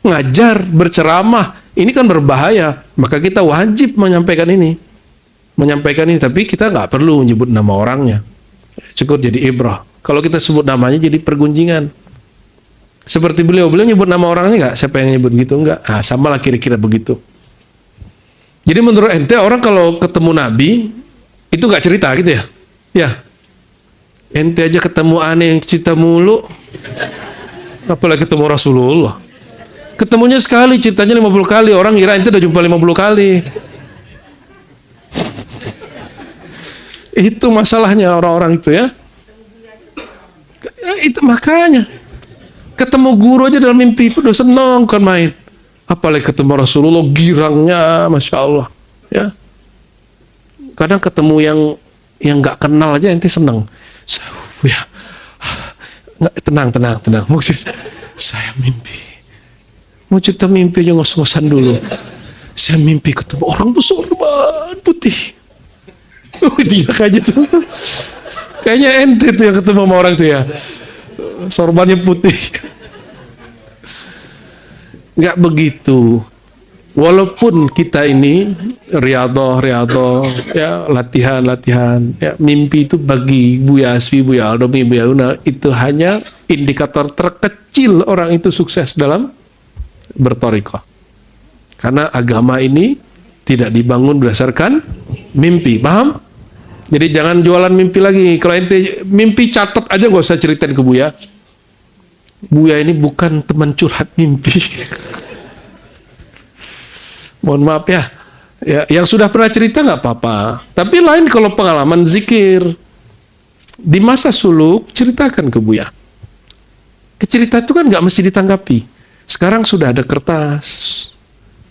Ngajar, berceramah, ini kan berbahaya. Maka kita wajib menyampaikan ini. Tapi kita nggak perlu menyebut nama orangnya. Cukup jadi ibrah. Kalau kita sebut namanya jadi pergunjingan. Seperti beliau nyebut nama orangnya nggak? Siapa yang nyebut gitu? Nggak. Ah, sama lah kira-kira begitu. Jadi menurut ente orang kalau ketemu Nabi itu nggak cerita gitu ya? Ya. Ente aja ketemu aneh yang cerita mulu. Apalagi ketemu Rasulullah. Ketemunya sekali, ceritanya 50 kali. Orang kira ente udah jumpa 50 kali. Itu masalahnya orang-orang itu ya. Itu makanya. Ketemu guru aja dalam mimpi udah senang, bukan main. Apalagi ketemu Rasulullah, girangnya Masya Allah ya. Kadang ketemu yang nggak kenal aja ente senang. Ya, tenang. Maksud saya mimpi. Mau cerita mimpi aja ngos-ngosan dulu. Saya mimpi ketemu orang bersorban putih. Oh, dia kayaknya tuh. Kayaknya ente tuh yang ketemu sama orang tuh ya. Sorbannya putih. nggak begitu. Walaupun kita ini riyadhah, ya latihan, ya mimpi itu bagi Buya Asfi, Buya Aldo, Buya Una itu hanya indikator terkecil orang itu sukses dalam berthariqah. Karena agama ini tidak dibangun berdasarkan mimpi, paham? Jadi jangan jualan mimpi lagi. Kalau ente mimpi catat aja, gak usah ceritain ke Buya. Buya ini bukan teman curhat mimpi. Mohon maaf ya. Yang sudah pernah cerita nggak apa-apa. Tapi lain kalau pengalaman zikir. Di masa suluk, ceritakan ke Buya. Cerita itu kan nggak mesti ditanggapi. Sekarang sudah ada kertas.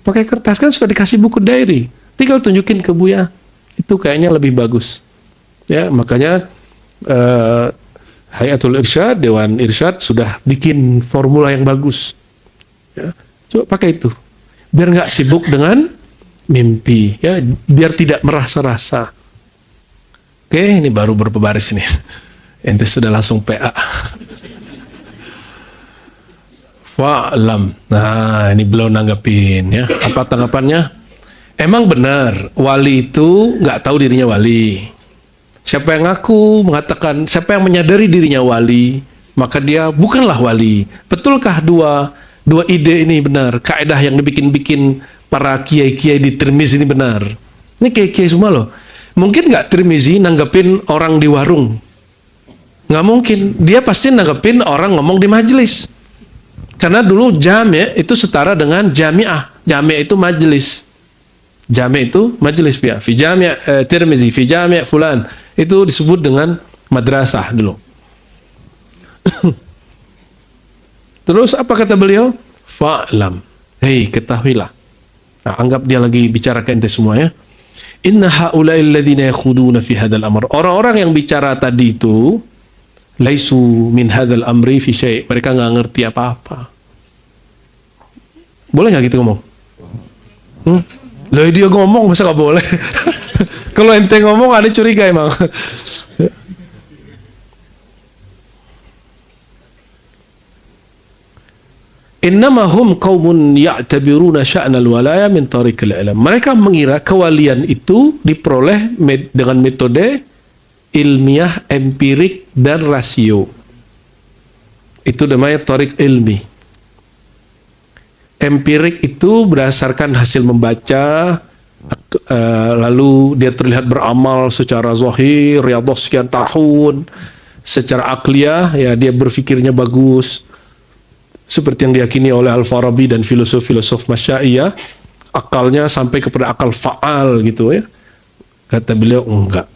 Pakai kertas kan sudah dikasih buku diary. Tinggal tunjukin ke Buya. Itu kayaknya lebih bagus. Ya, makanya Hayatul Irsyad, Dewan Irsyad sudah bikin formula yang bagus. Ya, coba pakai itu. Biar nggak sibuk dengan mimpi, ya, biar tidak merasa-rasa. Oke, ini baru berapa baris nih. Ente sudah langsung PA. Fa'lam. Nah, ini belum nanggepin ya. Apa tanggapannya? Emang benar, wali itu nggak tahu dirinya wali. Siapa yang ngaku mengatakan, siapa yang menyadari dirinya wali, maka dia bukanlah wali. Betulkah dua ide ini benar? Kaidah yang dibikin-bikin para kiai-kiai di Tirmizi ini benar? Ini kiai-kiai semua loh. Mungkin nggak Tirmizi nanggepin orang di warung? Nggak mungkin. Dia pasti nanggepin orang ngomong di majelis. Karena dulu jami' itu setara dengan jami'ah. Jami' itu majelis. Jami' itu majelis ya. Fi jami' Tirmizi, fi jami' fulan. Itu disebut dengan madrasah dulu. Terus apa kata beliau? Fa'lam. Hei, ketahuilah. Nah, anggap dia lagi bicara ke ente semua ya. Inna haula'il ladzina yakhuduna fi hadzal amr. Orang-orang yang bicara tadi itu laisu min hadzal amri fi syai'. Mereka nggak ngerti apa-apa. Boleh nggak gitu ngomong? Lah dia ngomong masa nggak boleh? Kalau ente ngomong ada curiga emang. Innamahum qaumun ya'tabiruna sya'nal walaya min tariqil ilm. Mereka mengira kewalian itu diperoleh dengan metode ilmiah, empirik dan rasio. Itu namanya tariq ilmi. Empirik itu berdasarkan hasil membaca, lalu dia terlihat beramal secara zahir, riyadhah sekian tahun. Secara akliyah ya dia berfikirnya bagus. Seperti yang diyakini oleh Al-Farabi dan filosof-filosof Masyaiyah, akalnya sampai kepada akal fa'al gitu ya. Kata beliau enggak.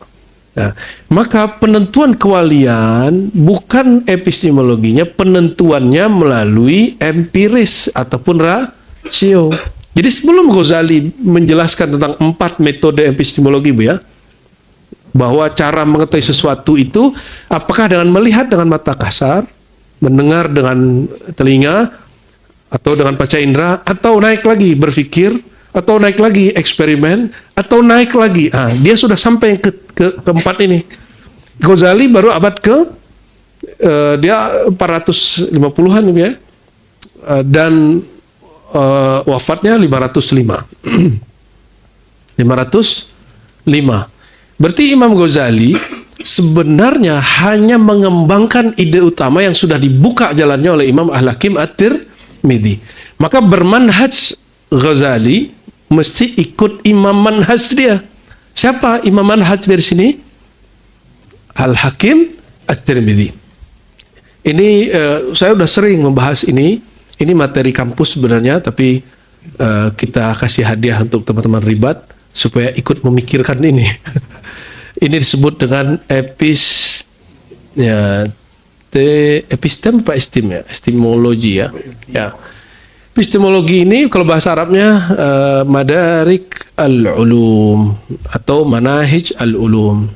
Nah, maka penentuan kewalian bukan epistemologinya, penentuannya melalui empiris ataupun rasio. Jadi sebelum Ghazali menjelaskan tentang 4 metode epistemologi Bu ya, bahwa cara mengetahui sesuatu itu apakah dengan melihat dengan mata kasar, mendengar dengan telinga, atau dengan panca indera, atau naik lagi berpikir, atau naik lagi eksperimen, atau naik lagi. Dia sudah sampai ke keempat ini. Ghazali baru abad dia 450-an ya, dan wafatnya 505. 505. Berarti Imam Ghazali sebenarnya hanya mengembangkan ide utama yang sudah dibuka jalannya oleh Imam Al-Hakim At-Tirmidzi. Maka bermanhaj Ghazali mesti ikut imam manhaj dia. Siapa imam manhaj dari sini? Al-Hakim At-Tirmidzi. Ini saya sudah sering membahas ini. Ini materi kampus sebenarnya, tapi kita kasih hadiah untuk teman-teman ribat supaya ikut memikirkan ini. Ini disebut dengan epistem Pak Istim ya, epistemologi ya. Ya. Epistemologi ini kalau bahasa Arabnya madarik al-ulum atau manahij al-ulum.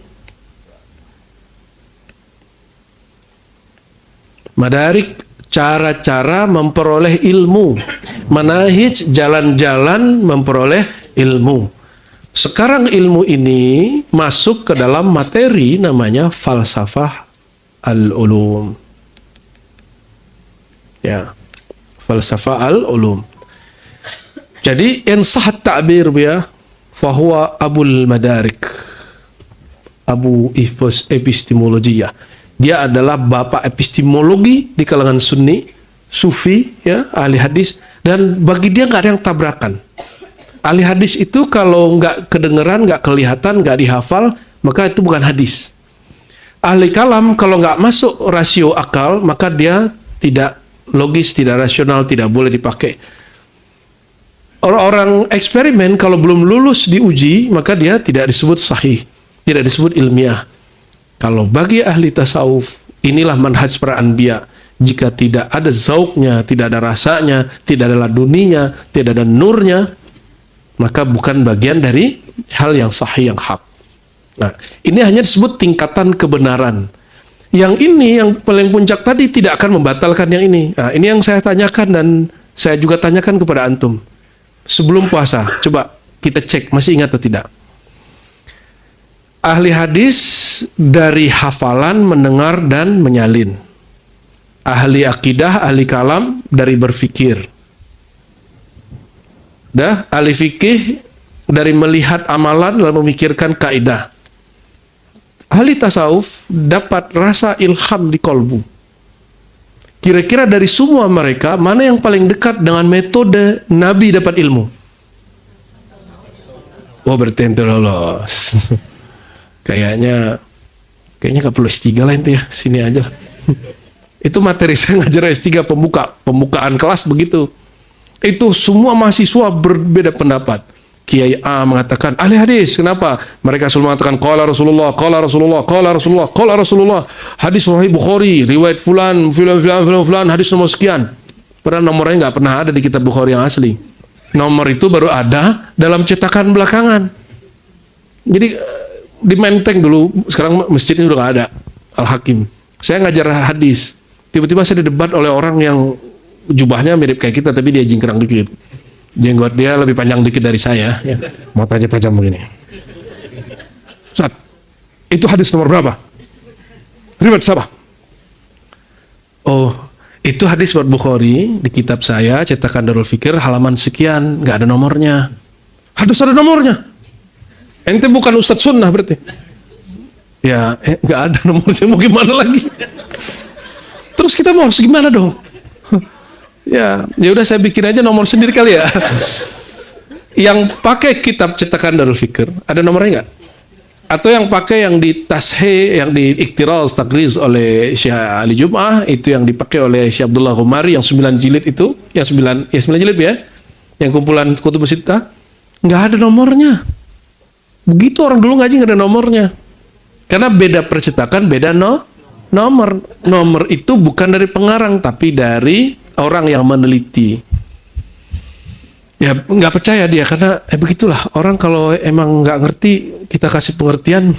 Madarik cara-cara memperoleh ilmu, manahij jalan-jalan memperoleh ilmu. Sekarang ilmu ini masuk ke dalam materi namanya falsafah al-ulum. Ya, falsafah al-ulum. Jadi in sahat ta'bir ya, fahuwa abul madarik, abu epistemologiyah. Dia adalah bapak epistemologi di kalangan Sunni, Sufi, ya, ahli hadis. Dan bagi dia nggak ada yang tabrakan. Ahli hadis itu kalau nggak kedengeran, nggak kelihatan, nggak dihafal, maka itu bukan hadis. Ahli kalam kalau nggak masuk rasio akal, maka dia tidak logis, tidak rasional, tidak boleh dipakai. Orang-orang eksperimen kalau belum lulus diuji, maka dia tidak disebut sahih, tidak disebut ilmiah. Kalau bagi ahli tasawuf, inilah manhaj para anbiya. Jika tidak ada zauknya, tidak ada rasanya, tidak ada laduninya, tidak ada nurnya, maka bukan bagian dari hal yang sahih, yang hak. Nah, ini hanya disebut tingkatan kebenaran. Yang ini, yang paling puncak tadi, tidak akan membatalkan yang ini. Nah, ini yang saya tanyakan dan saya juga tanyakan kepada antum. Sebelum puasa, coba kita cek, masih ingat atau tidak? Ahli hadis dari hafalan, mendengar, dan menyalin. Ahli akidah, ahli kalam dari berfikir. Ahli fikih dari melihat amalan lalu memikirkan kaidah. Ahli tasawuf dapat rasa ilham di kolbu. Kira-kira dari semua mereka, mana yang paling dekat dengan metode Nabi dapat ilmu? Oh, berarti ente lolos. Kayaknya gak perlu S3 lah itu ya, sini aja. Itu materi saya ngajar S3 pembukaan kelas begitu. Itu semua mahasiswa berbeda pendapat. Kiai A mengatakan ahli hadis, kenapa? Mereka selalu mengatakan qala Rasulullah, qala Rasulullah, qala Rasulullah, qala Rasulullah. Hadis Sahih Bukhari, riwayat fulan, hadis nomor sekian. Padahal nomornya nggak pernah ada di kitab Bukhari yang asli. Nomor itu baru ada dalam cetakan belakangan. Jadi di Menteng dulu, sekarang masjid ini udah nggak ada. Al-Hakim. Saya ngajar hadis. Tiba-tiba saya didebat oleh orang yang jubahnya mirip kayak kita, tapi dia jingkrang dikit. Jenggot dia lebih panjang dikit dari saya. Ya. Mau tajam begini. Ustaz, itu hadis nomor berapa? Riwayat siapa? Oh, itu hadis buat Bukhari di kitab saya, cetakan Darul Fikir, halaman sekian, nggak ada nomornya. Harus ada nomornya. Ente bukan Ustadz Sunnah berarti. Ya, nggak ada nomornya, mau gimana lagi? Terus kita mau harus gimana dong? Ya udah saya bikin aja nomor sendiri kali ya. Yang pakai kitab cetakan Darul Fikir, ada nomornya nggak? Atau yang pakai yang di Tashe, yang di Iktiraz Taqriz oleh Syekh Ali Jum'ah, itu yang dipakai oleh Syekh Abdullah Ghumari yang 9 jilid itu, yang 9 jilid ya, yang kumpulan Kutubus Sittah, nggak ada nomornya. Begitu orang dulu ngaji nggak ada nomornya. Karena beda percetakan, beda nomor. Nomor itu bukan dari pengarang, tapi dari orang yang meneliti. Ya nggak percaya dia, karena begitulah orang kalau emang nggak ngerti kita kasih pengertian,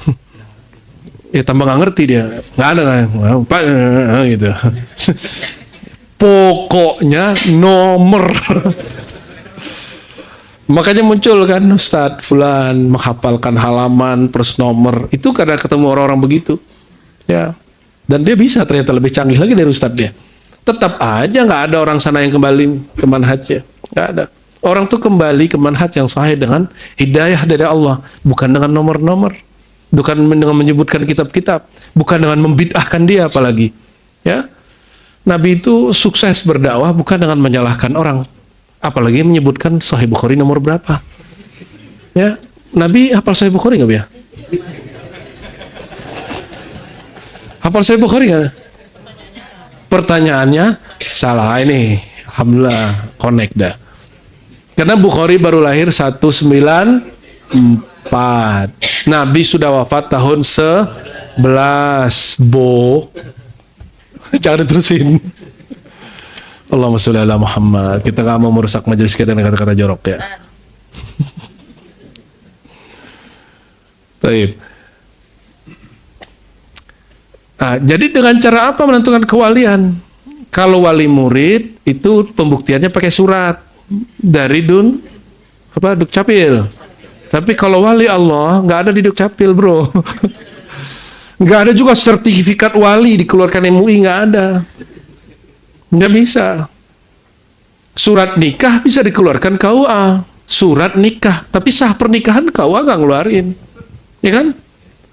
ya tambah nggak ngerti dia. Nggak ada gitu. Pokoknya nomor. Makanya muncul kan Ustadz Fulan menghafalkan halaman plus nomor. Itu karena ketemu orang-orang begitu. Ya. Dan dia bisa ternyata lebih canggih lagi dari Ustadz dia. Tetap aja nggak ada orang sana yang kembali ke manhajnya. Nggak ada. Orang tuh kembali ke manhaj yang sahih dengan hidayah dari Allah. Bukan dengan nomor-nomor. Bukan dengan menyebutkan kitab-kitab. Bukan dengan membid'ahkan dia apalagi. Ya. Nabi itu sukses berdakwah bukan dengan menyalahkan orang. Apalagi menyebutkan Sahih Bukhari nomor berapa. Ya. Nabi hafal Sahih Bukhari nggak ya? Hafal Sahih Bukhari nggak? Pertanyaannya salah ini. Alhamdulillah connect dah. Karena Bukhari baru lahir 194. Nabi sudah wafat tahun 11. Jangan diterusin. Allahumma sholli ala Muhammad. Kita nggak mau merusak majelis kita dengan kata-kata jorok ya. Baik. Nah, jadi dengan cara apa menentukan kewalian? Kalau wali murid itu pembuktiannya pakai surat dari Dukcapil. Tapi kalau wali Allah nggak ada di Dukcapil, bro. Nggak ada juga sertifikat wali dikeluarkan MUI, nggak ada. Nggak bisa. Surat nikah bisa dikeluarkan KUA, surat nikah, tapi sah pernikahan KUA nggak ngeluarin, ya kan?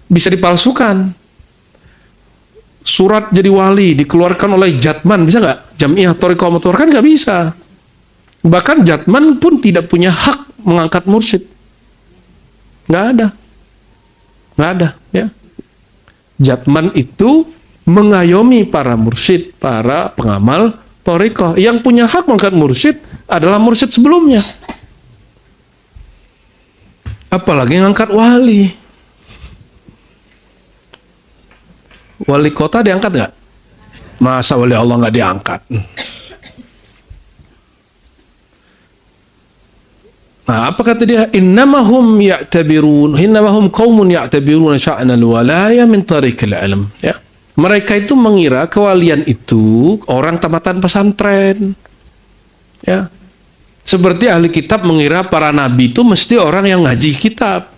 Bisa dipalsukan. Surat jadi wali dikeluarkan oleh Jatman, bisa nggak? Jamiah Thariqah mengeluarkan nggak bisa. Bahkan Jatman pun tidak punya hak mengangkat mursyid. Nggak ada, ya. Jatman itu mengayomi para mursyid, para pengamal Thariqah. Yang punya hak mengangkat mursyid adalah mursyid sebelumnya. Apalagi ngangkat wali. Wali kota diangkat nggak? Masa wali Allah nggak diangkat? Nah, apa kata dia? Innamahum qaumun ya'tabiruna sya'nal walaya min tariqil ilm. Ya. Mereka itu mengira kewalian itu orang tamatan pesantren. Ya. Seperti ahli kitab mengira para nabi itu mesti orang yang ngaji kitab.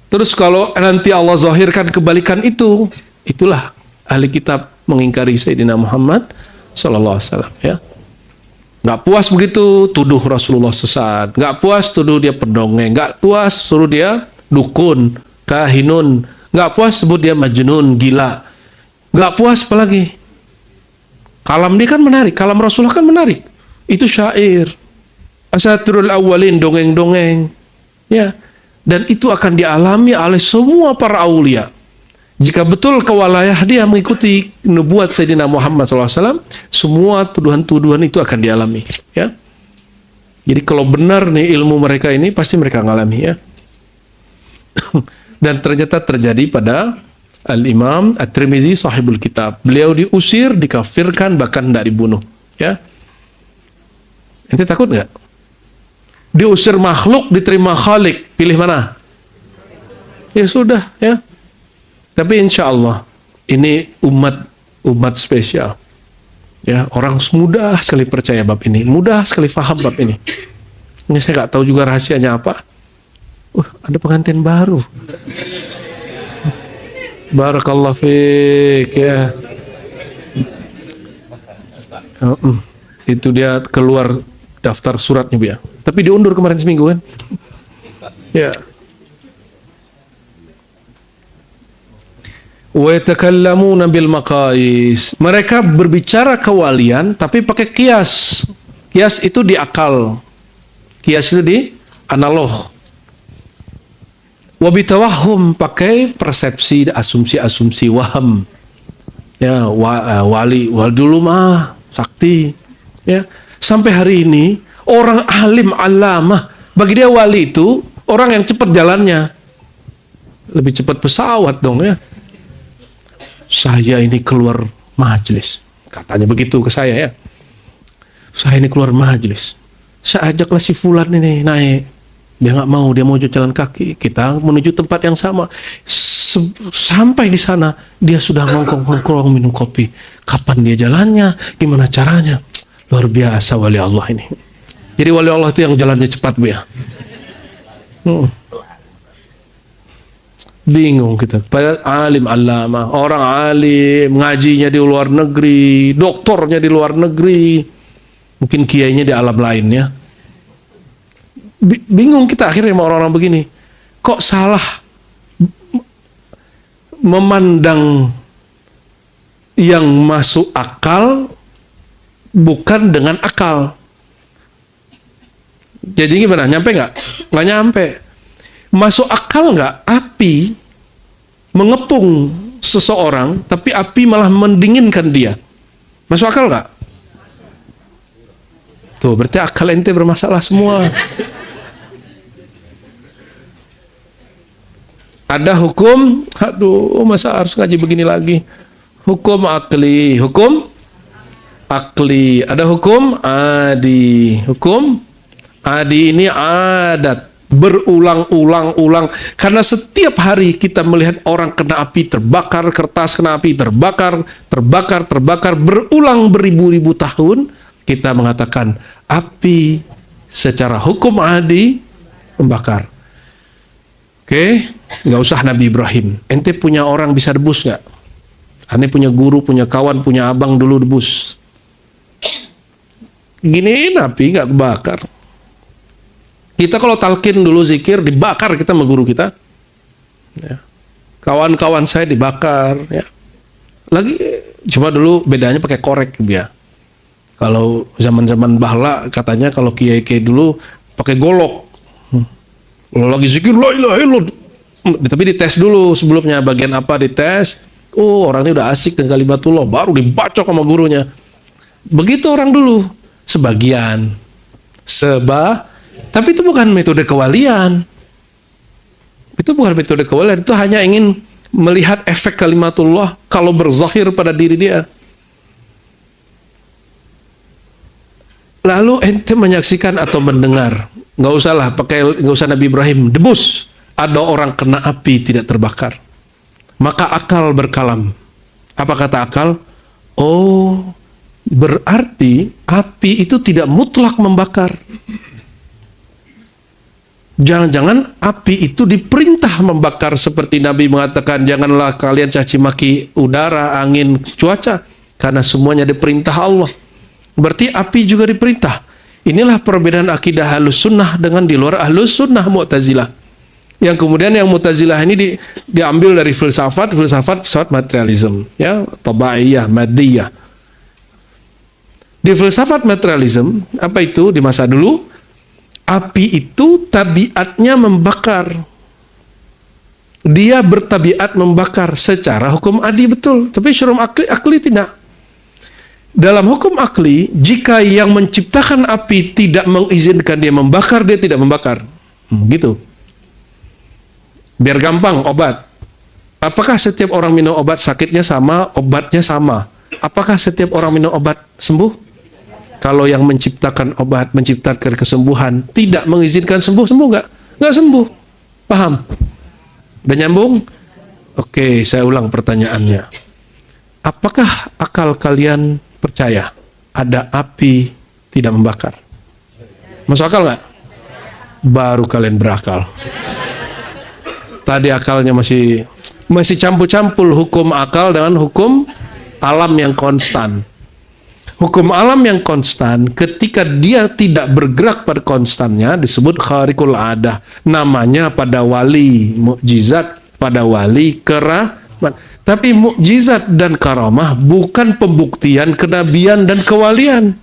Terus kalau nanti Allah zahirkan kebalikan itu, itulah ahli kitab mengingkari Sayyidina Muhammad sallallahu alaihi wasallam, ya. Nggak puas begitu, tuduh Rasulullah sesat. Nggak puas, tuduh dia pendongeng. Nggak puas, suruh dia dukun, kahinun. Nggak puas, sebut dia majnun, gila. Nggak puas, apalagi? Kalam dia kan menarik, kalam Rasulullah kan menarik. Itu syair. Asatirul awwalin, dongeng-dongeng. Ya. Dan itu akan dialami oleh semua para aulia. Jika betul kewalayah dia mengikuti nubuat Sayyidina Muhammad SAW, semua tuduhan-tuduhan itu akan dialami. Ya. Jadi kalau benar nih ilmu mereka ini, pasti mereka ngalami, ya. Dan ternyata terjadi pada Al-Imam At-Tirmizi sahibul kitab. Beliau diusir, dikafirkan, bahkan tidak dibunuh. Ya. Ente takut nggak? Diusir makhluk, diterima Khalik. Pilih mana? Ya sudah, ya. Tapi insya Allah ini umat spesial. Ya, orang mudah sekali percaya bab ini, mudah sekali faham bab ini. Ini saya nggak tahu juga rahasianya apa. Ada pengantin baru. Barakallah fiik, ya. Itu dia keluar daftar suratnya, Bu, ya. Tapi diundur kemarin seminggu kan? Ya. Wa yatakallamuna bil maqais. Mereka berbicara kewalian tapi pakai kias. Kias itu di akal. Kias itu di analog. Wa bitawahhum, pakai persepsi, asumsi-asumsi, waham. Ya, wali dulu mah sakti. Ya. Sampai hari ini orang alim alamah, bagi dia wali itu orang yang cepat jalannya. Lebih cepat pesawat dong, ya. Saya ini keluar majelis, katanya begitu ke saya, ya. Saya ini keluar majelis, saya ajaklah si fulan ini naik, dia nggak mau, dia mau jalan kaki. Kita menuju tempat yang sama. Sampai di sana dia sudah ngongkrong minum kopi. Kapan dia jalannya? Gimana caranya? Luar biasa wali Allah ini. Jadi wali Allah itu yang jalannya cepat, Bu, ya. Bingung kita. Padahal alim alama, orang alim, ngajinya di luar negeri, doktornya di luar negeri, mungkin kiainya di alam lainnya. Bingung kita akhirnya sama orang-orang begini. Kok salah memandang yang masuk akal bukan dengan akal. Jadi gimana? Nyampe nggak? Nggak nyampe. Masuk akal nggak api mengepung seseorang, tapi api malah mendinginkan dia? Masuk akal nggak? Tuh, berarti akal ente bermasalah semua. Ada hukum, aduh, masa harus ngaji begini lagi? Hukum akli, ada hukum adi. Hukum adi ini adat, berulang-ulang karena setiap hari kita melihat orang kena api terbakar, kertas kena api terbakar, berulang beribu-ribu tahun. Kita mengatakan api secara hukum adi membakar. Oke, nggak usah Nabi Ibrahim. Ente punya orang bisa debus nggak? Ane punya guru, punya kawan, punya abang dulu debus. Giniin api nggak kebakar. Kita kalau talkin dulu zikir dibakar kita sama guru kita. Ya. Kawan-kawan saya dibakar. Ya. Lagi cuma dulu bedanya pakai korek dia. Kalau zaman-zaman bahla katanya kalau kiai-kiai dulu pakai golok. Kalau lagi zikir la ilaha illallah. Tapi dites dulu sebelumnya bagian apa dites. Oh, orang ini udah asik dengan kalimatullah, baru dibacok sama gurunya. Begitu orang dulu, sebagian. Tapi itu bukan metode kewalian. Itu bukan metode kewalian, itu hanya ingin melihat efek kalimatullah kalau berzahir pada diri dia. Lalu ente menyaksikan atau mendengar, nggak usah Nabi Ibrahim debus, ada orang kena api tidak terbakar. Maka akal berkalam. Apa kata akal? Oh, berarti api itu tidak mutlak membakar. Jangan-jangan api itu diperintah membakar seperti Nabi mengatakan, janganlah kalian caci maki udara, angin, cuaca, karena semuanya diperintah Allah. Berarti api juga diperintah. Inilah perbedaan akidah Ahlus Sunnah dengan di luar Ahlus Sunnah Mu'tazilah. Yang kemudian yang Mu'tazilah ini diambil dari filsafat materialisme, ya, tabaiyah, madiyah. Di filsafat materialisme, apa itu di masa dulu? Api itu tabiatnya membakar. Dia bertabiat membakar secara hukum adi betul, tapi syurum akli tidak. Dalam hukum akli, jika yang menciptakan api tidak mengizinkan dia membakar, dia tidak membakar. Gitu. Biar gampang, obat. Apakah setiap orang minum obat sakitnya sama, obatnya sama? Apakah setiap orang minum obat sembuh? Kalau yang menciptakan obat, menciptakan kesembuhan, tidak mengizinkan sembuh nggak? Nggak sembuh. Paham? Udah nyambung? Oke, saya ulang pertanyaannya. Apakah akal kalian percaya ada api tidak membakar? Masuk akal nggak? Baru kalian berakal. Tadi akalnya masih campur-campur hukum akal dengan hukum alam yang konstan. Hukum alam yang konstan, ketika dia tidak bergerak pada konstannya, disebut khariqul adah. Namanya pada wali, mukjizat, pada wali, keramat. Tapi mukjizat dan karamah bukan pembuktian kenabian dan kewalian.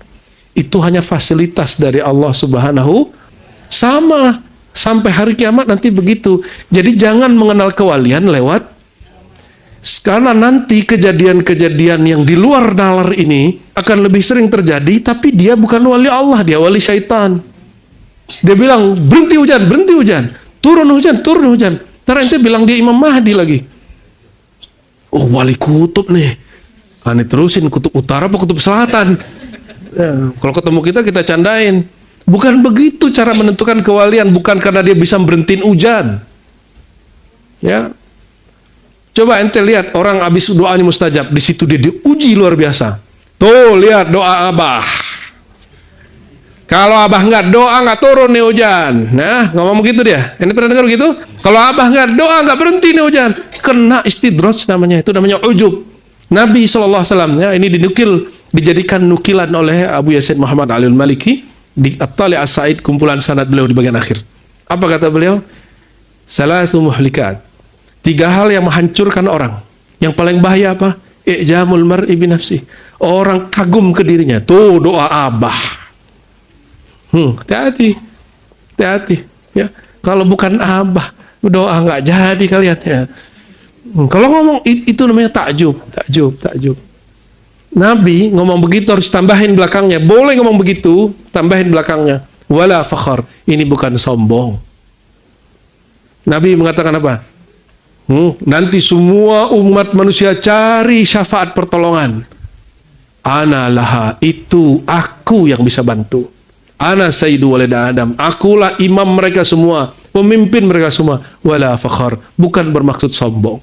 Itu hanya fasilitas dari Allah Subhanahu sama. Sampai hari kiamat nanti begitu. Jadi jangan mengenal kewalian lewat, karena nanti kejadian-kejadian yang di luar nalar ini akan lebih sering terjadi, tapi dia bukan wali Allah, dia wali syaitan. Dia bilang berhenti hujan, turun hujan. Ntar ente bilang dia Imam Mahdi lagi. Oh, wali kutub nih. Aneh terusin kutub utara apa kutub selatan. Ya, kalau ketemu kita candain. Bukan begitu cara menentukan kewalian, bukan karena dia bisa berhentiin hujan. Ya. Coba ente lihat orang habis doanya mustajab, di situ dia diuji luar biasa. Tuh, lihat doa Abah. Kalau Abah nggak doa nggak turun nih hujan. Nah, ngomong begitu dia. Ini pernah dengar gitu? Kalau Abah nggak doa nggak berhenti nih hujan. Kena istidraj namanya. Itu namanya ujub. Nabi SAW, ya, ini dijadikan nukilan oleh Abu Yazid Muhammad Ali Al-Maliki di At-Tali' As-Sa'id, kumpulan sanad beliau di bagian akhir. Apa kata beliau? Salasu muhlikat. 3 hal yang menghancurkan orang. Yang paling bahaya apa? I'jamul mar'i bi nafsi. Orang kagum ke dirinya. Tuh doa Abah. Hati-hati. Ya. Kalau bukan Abah, doa nggak jadi kalian ya. Kalau ngomong itu namanya takjub. Nabi ngomong begitu harus tambahin belakangnya. Boleh ngomong begitu, tambahin belakangnya. Wala fakhar. Ini bukan sombong. Nabi mengatakan apa? Nanti semua umat manusia cari syafaat pertolongan. Ana laha, itu aku yang bisa bantu. Ana sayyidu walad Adam. Akulah imam mereka semua, pemimpin mereka semua. Wala fakhar. Bukan bermaksud sombong.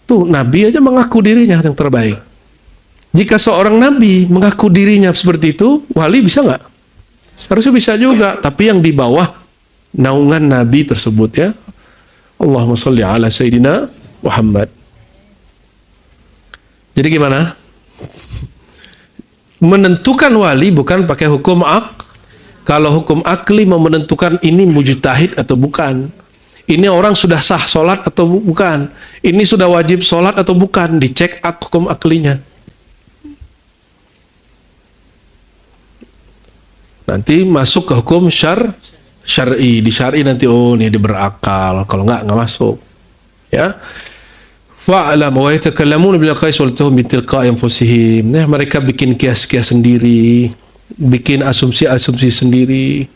Tuh, Nabi aja mengaku dirinya yang terbaik. Jika seorang nabi mengaku dirinya seperti itu, wali bisa nggak? Harusnya bisa juga, tapi yang di bawah naungan nabi tersebut, ya. Allahumma sholli ala Sayyidina Muhammad. Jadi gimana? menentukan wali bukan pakai hukum kalau hukum akli mau menentukan ini mujtahid atau bukan, ini orang sudah sah sholat atau bukan, ini sudah wajib sholat atau bukan, dicek hukum aklinya. Nanti masuk ke hukum syar'i, di syar'i nanti oh ini dia berakal, kalau nggak masuk. Ya. Fa'lam wa yatakallamuna bil qais wal tuhum bi tilqa'i anfusihim. Nah, mereka bikin kias-kias sendiri, bikin asumsi-asumsi sendiri.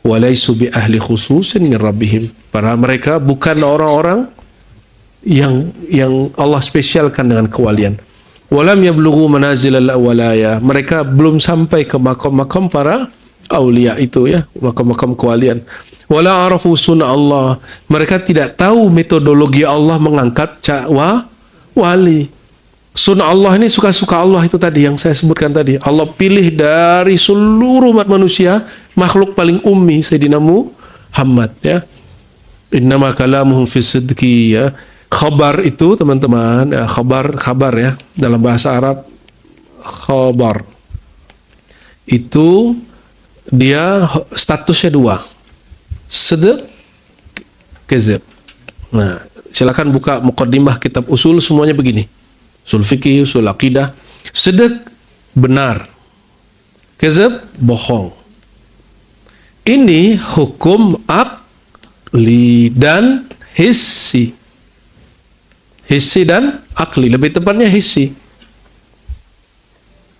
Walaisu bi ahli khususin min rabbihim. Para mereka bukan orang-orang yang Allah spesialkan dengan kewalian. Walam yablughu manazil al-walaya. Mereka belum sampai ke makom-makom para aulia itu ya, makom-makom kewalian. Wala arafu sunnah Allah. Mereka tidak tahu metodologi Allah mengangkat wali. Sunnah Allah ini suka-suka Allah itu tadi yang saya sebutkan tadi. Allah pilih dari seluruh umat manusia makhluk paling ummi Sayyidina Muhammad ya. Innama kalamuhu fi sidqi ya. Khabar itu teman-teman, ya, khabar ya dalam bahasa Arab khabar. Itu dia statusnya dua. Sidq, kadzib. Nah, silakan buka muqaddimah kitab usul semuanya begini. Usul fikih, usul akidah. Sidq benar. Kadzib bohong. Ini hukum akli dan hissi. Hissi dan akli, lebih tepatnya hissi.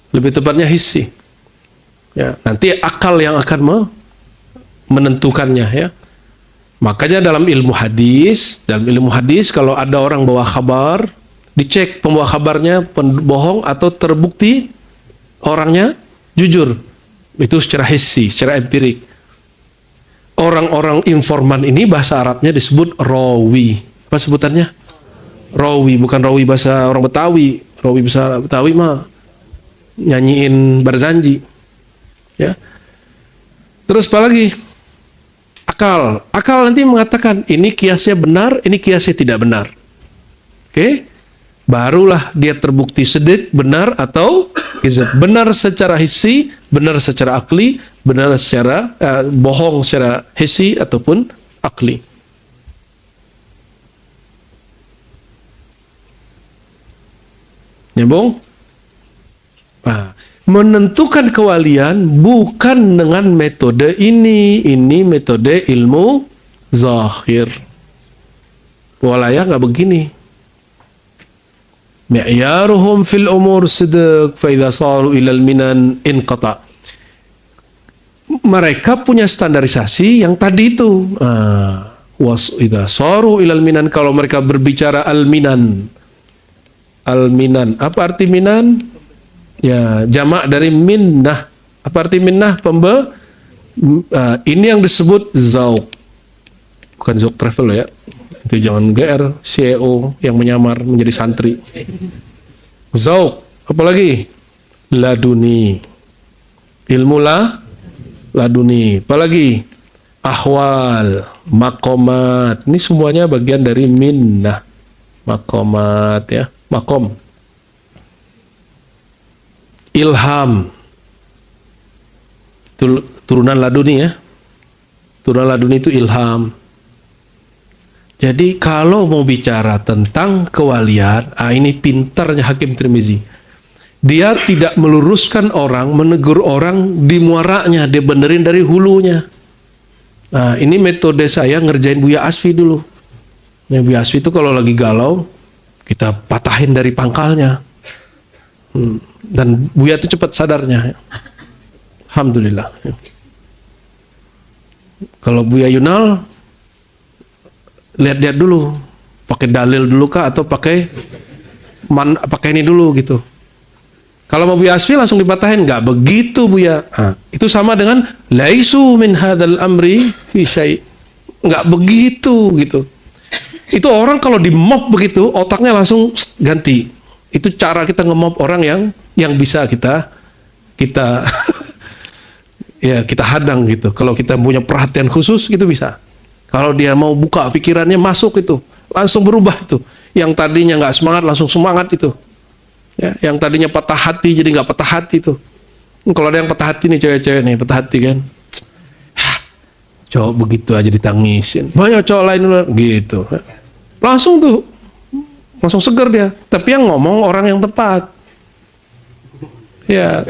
Lebih tepatnya hissi. Ya, nanti akal yang akan menentukannya ya. Makanya dalam ilmu hadis kalau ada orang bawa kabar, dicek pembawa kabarnya bohong atau terbukti orangnya jujur. Itu secara hissi, secara empirik. Orang-orang informan ini bahasa Arabnya disebut rawi. Apa sebutannya? Rawi, bukan rawi bahasa orang Betawi. Rawi bahasa Betawi mah nyanyiin Barzanji. Ya. Terus apa lagi? Akal. Akal nanti mengatakan ini kiasnya benar, ini kiasnya tidak benar. Oke? Barulah dia terbukti sidq benar atau kizab. Benar secara hissi, benar secara akli, benar secara bohong secara hissi ataupun akli. Nyambung? Nah, menentukan kewalian bukan dengan metode ini metode ilmu zahir. Walayah nggak begini. Mi'yaruhum fil umur sidq fa idza saru ilal minan inqata. Mereka punya standarisasi yang tadi itu. Was idza saru ilal minan, kalau mereka berbicara al-minan. Al-minan, apa arti minan? Ya, jamak dari minnah. Apa arti minnah? Ini yang disebut zauq. Bukan zauq travel ya. Itu jangan GR CEO yang menyamar menjadi santri. Zauq, apalagi? Laduni. Ilmu laduni. Apalagi? Ahwal, makomat. Ini semuanya bagian dari minnah. Makomat ya, makom. Ilham, turunan laduni ya. Turunan laduni itu ilham. Jadi kalau mau bicara tentang kewalian, ini pintarnya Hakim Tirmizi. Dia tidak meluruskan orang, menegur orang di muaranya, dia benerin dari hulunya. Nah, ini metode saya ngerjain Buya Asfi dulu. Nah, Buya Asfi itu kalau lagi galau, kita patahin dari pangkalnya. Dan Buya itu cepat sadarnya. Alhamdulillah. Kalau Buya Yunal, lihat-lihat dulu, pakai dalil dulu kah atau pakai ini dulu gitu. Kalau mau Buya Asfi langsung dipatahin, nggak begitu Buya. Itu sama dengan laisu min hadzal amri fi syai'. Nggak begitu gitu. Itu orang kalau di mob begitu, otaknya langsung ganti. Itu cara kita nge-mob orang yang bisa kita ya kita hadang gitu. Kalau kita punya perhatian khusus gitu bisa. Kalau dia mau buka pikirannya masuk itu, langsung berubah itu. Yang tadinya nggak semangat langsung semangat itu. Ya, yang tadinya patah hati jadi nggak patah hati itu. Kalau ada yang patah hati nih, cewek-cewek nih patah hati kan, cowok begitu aja ditangisin, banyak cowok lain gitu, langsung seger dia. Tapi yang ngomong orang yang tepat. Ya,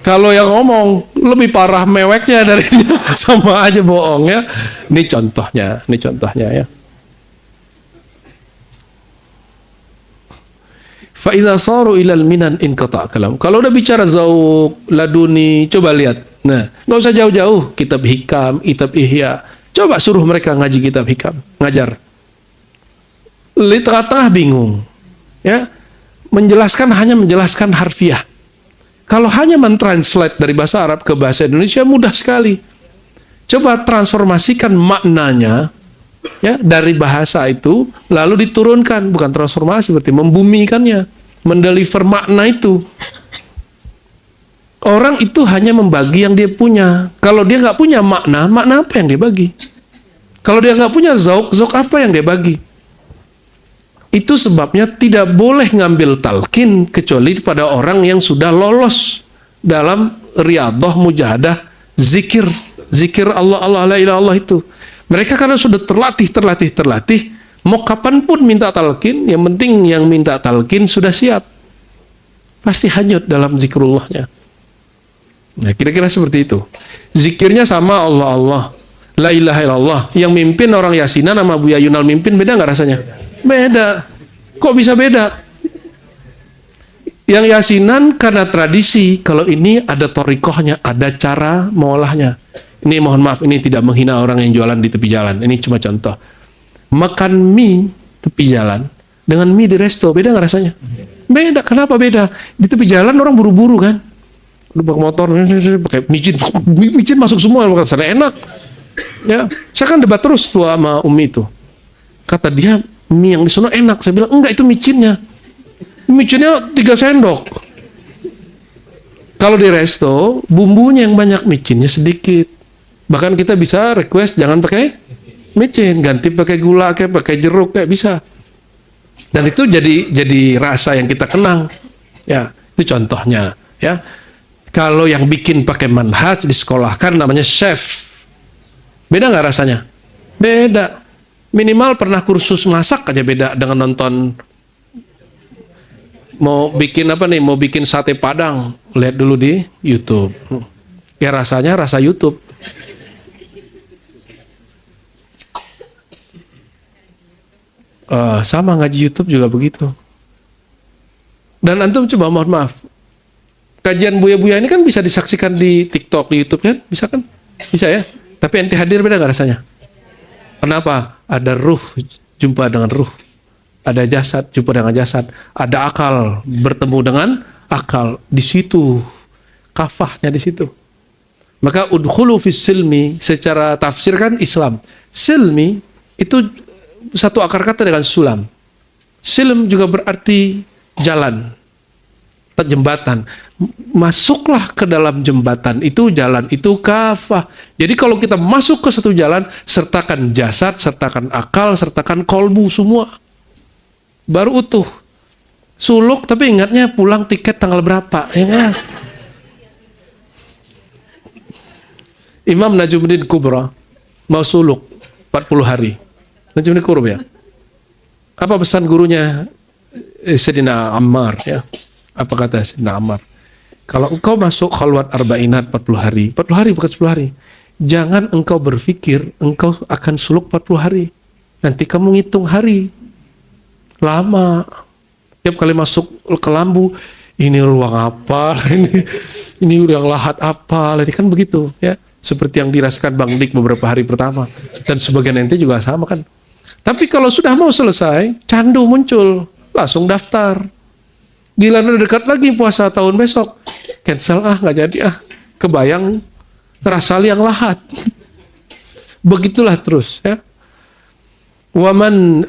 kalau yang ngomong lebih parah meweknya dari dia, sama aja bohong ya. Ini contohnya ya. Fa idza saru ilal minan inqata kalam. Kalau udah bicara zauq, laduni, coba lihat. Nah, nggak usah jauh-jauh, kitab hikam, kitab ihya. Coba suruh mereka ngaji kitab hikam, ngajar. Di tengah-tengah bingung. Ya. Hanya menjelaskan harfiah. Kalau hanya mentranslate dari bahasa Arab ke bahasa Indonesia mudah sekali. Coba transformasikan maknanya ya dari bahasa itu lalu diturunkan, bukan transformasi berarti membumikannya, mendeliver makna itu. Orang itu hanya membagi yang dia punya. Kalau dia nggak punya makna apa yang dia bagi? Kalau dia nggak punya zauq apa yang dia bagi? Itu sebabnya tidak boleh ngambil talqin kecuali pada orang yang sudah lolos dalam riyadhah, mujahadah, zikir Allah la ilaha illallah itu. Mereka karena sudah terlatih, mau kapanpun minta talqin, yang penting yang minta talqin sudah siap. Pasti hanyut dalam zikrullahnya. Nah, kira-kira seperti itu. Zikirnya sama Allah, la ilaha illallah. Yang mimpin orang Yasinan sama Buya Yunal mimpin, beda nggak rasanya? Beda. Kok bisa beda? Yang Yasinan karena tradisi, kalau ini ada torikohnya, ada cara mengolahnya. Ini mohon maaf, ini tidak menghina orang yang jualan di tepi jalan. Ini cuma contoh. Makan mie tepi jalan dengan mie di resto, beda nggak rasanya? Beda. Kenapa beda? Di tepi jalan orang buru-buru kan, udah pakai motor, pakai micin masuk semua, sana enak. Ya, saya kan debat terus tuh sama Umi itu. Kata dia mie yang di sana enak. Saya bilang enggak, itu micinnya. Micinnya 3 sendok. Kalau di resto bumbunya yang banyak, micinnya sedikit. Bahkan kita bisa request jangan pakai micin, ganti pakai gula, kayak pakai jeruk, kayak bisa. Dan itu jadi rasa yang kita kenang. Ya, itu contohnya. Ya, kalau yang bikin pakai manhaj disekolahkan namanya chef. Beda nggak rasanya? Beda. Minimal pernah kursus masak aja beda dengan nonton. Mau bikin apa nih? Mau bikin sate Padang, lihat dulu di YouTube. Ya rasanya rasa YouTube. Sama ngaji YouTube juga begitu. Dan antum coba mohon maaf, kajian buya-buya ini kan bisa disaksikan di TikTok, di YouTube kan? Bisa kan? Bisa ya? Tapi ente hadir beda nggak rasanya? Kenapa? Ada ruh jumpa dengan ruh, ada jasad jumpa dengan jasad, ada akal bertemu dengan akal. Di situ kafahnya di situ. Maka udkhulu fis silmi secara tafsir kan Islam. Silmi itu satu akar kata dengan sulam. Silm juga berarti jalan, jembatan. Masuklah ke dalam jembatan itu, jalan itu kafah. Jadi kalau kita masuk ke satu jalan, sertakan jasad, sertakan akal, sertakan kolbu semua, baru utuh. Suluk tapi ingatnya pulang tiket tanggal berapa, ya kan? Imam Najmuddin Kubra mau suluk 40 hari. Najmuddin Kubra ya. Apa pesan gurunya Sayyidina Ammar ya? Apa kata Sayyidina Ammar? Kalau engkau masuk khalwat arba'inat 40 hari bukan 10 hari. Jangan engkau berpikir engkau akan suluk 40 hari. Nanti kamu ngitung hari. Lama. Tiap kali masuk ke lambu, ini ruang apa? Ini ruang lahat apa? Jadi kan begitu ya. Seperti yang dirasakan Bang Dik beberapa hari pertama. Dan sebagian ente juga sama kan. Tapi kalau sudah mau selesai, candu muncul. Langsung daftar. Gila udah dekat lagi puasa tahun besok, cancel nggak jadi kebayang rasa liang lahat. Begitulah terus ya. Waman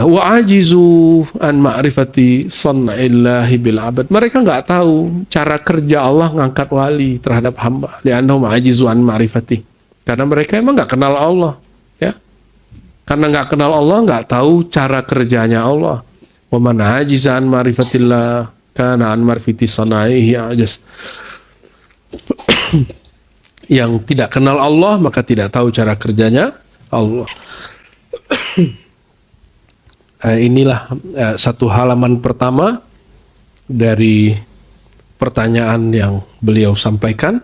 wa'ajizu an ma'rifati san'illahi bil abad. Mereka nggak tahu cara kerja Allah ngangkat wali terhadap hamba. Li'annahum ajizu an ma'rifati. Karena mereka emang nggak kenal Allah ya. Karena nggak kenal Allah, nggak tahu cara kerjanya Allah. Waman ajiza an ma'rifatillah kana an marfiti sanaihi ajas. yang tidak kenal Allah maka tidak tahu cara kerjanya Allah. Inilah satu halaman pertama dari pertanyaan yang beliau sampaikan.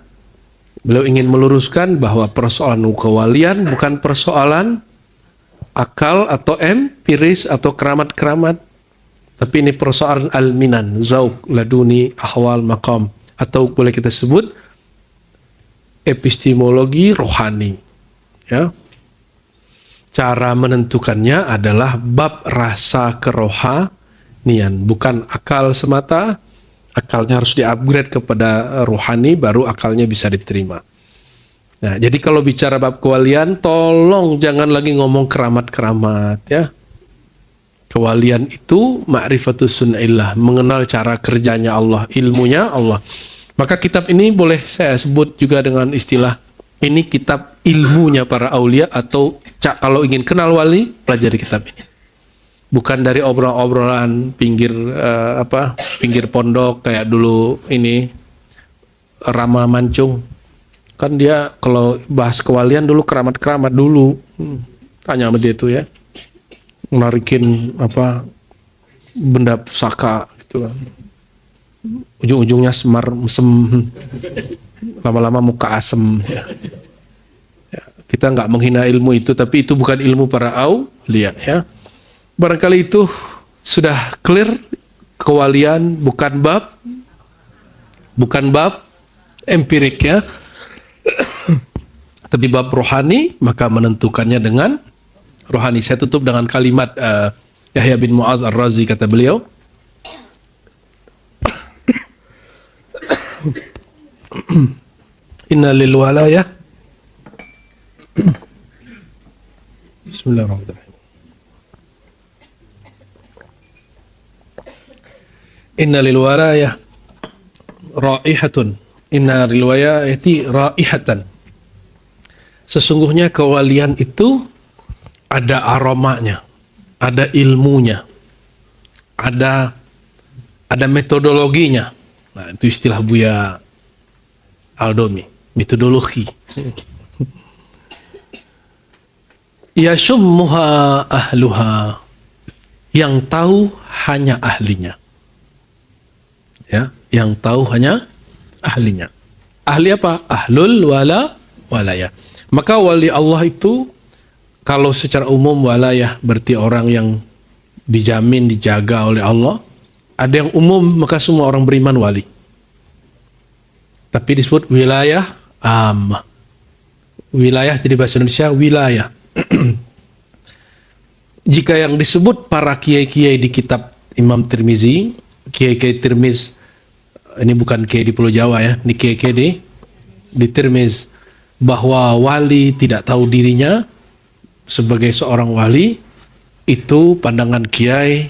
Beliau ingin meluruskan bahwa persoalan kewalian bukan persoalan akal atau empiris atau keramat-keramat, tapi ini persoalan al-minan, zauq, laduni, ahwal, maqam, atau boleh kita sebut epistemologi rohani. Ya. Cara menentukannya adalah bab rasa kerohanian, bukan akal semata. Akalnya harus di-upgrade kepada rohani, baru akalnya bisa diterima. Nah, jadi kalau bicara bab kewalian, tolong jangan lagi ngomong keramat-keramat, ya. Kewalian itu ma'rifatus sun'illah, mengenal cara kerjanya Allah, ilmunya Allah. Maka kitab ini boleh saya sebut juga dengan istilah, ini kitab ilmunya para aulia, atau kalau ingin kenal wali, pelajari kitab ini. Bukan dari obrolan-obrolan pinggir pinggir pondok kayak dulu ini Rama Mancung. Kan dia kalau bahas kewalian dulu keramat-keramat dulu. Tanya sama dia tuh ya. Narikin benda pusaka gitu kan. Ujung-ujungnya semar mesem. Lama-lama muka asem ya. Kita nggak menghina ilmu itu, tapi itu bukan ilmu para aulia ya. Barangkali itu sudah clear, kewalian bukan bab empirik ya, tapi bab rohani, maka menentukannya dengan rohani. Saya tutup dengan kalimat Yahya bin Mu'adz Ar-Razi, kata beliau, Inna lil walayah Bismillahirrahmanirrahim. Inna lil walayah raihatun, inna lil walayati raihatan. Sesungguhnya kewalian itu ada aromanya, ada ilmunya, ada metodologinya. Nah, itu istilah Buya Aldomi, metodologi. Yashummuha ahluha, yang tahu hanya ahlinya. Ya, yang tahu hanya ahlinya. Ahli apa? Ahlul walayah. Maka wali Allah itu kalau secara umum walayah berarti orang yang dijamin, dijaga oleh Allah. Ada yang umum, maka semua orang beriman wali. Tapi disebut wilayah ammah. Wilayah jadi bahasa Indonesia wilayah. Jika yang disebut para kiai-kiai di kitab Imam Tirmizi, kiai-kiai Tirmiz, ini bukan kiai di Pulau Jawa ya, ini kiai-kiai di Tirmiz, bahwa wali tidak tahu dirinya sebagai seorang wali, itu pandangan kiai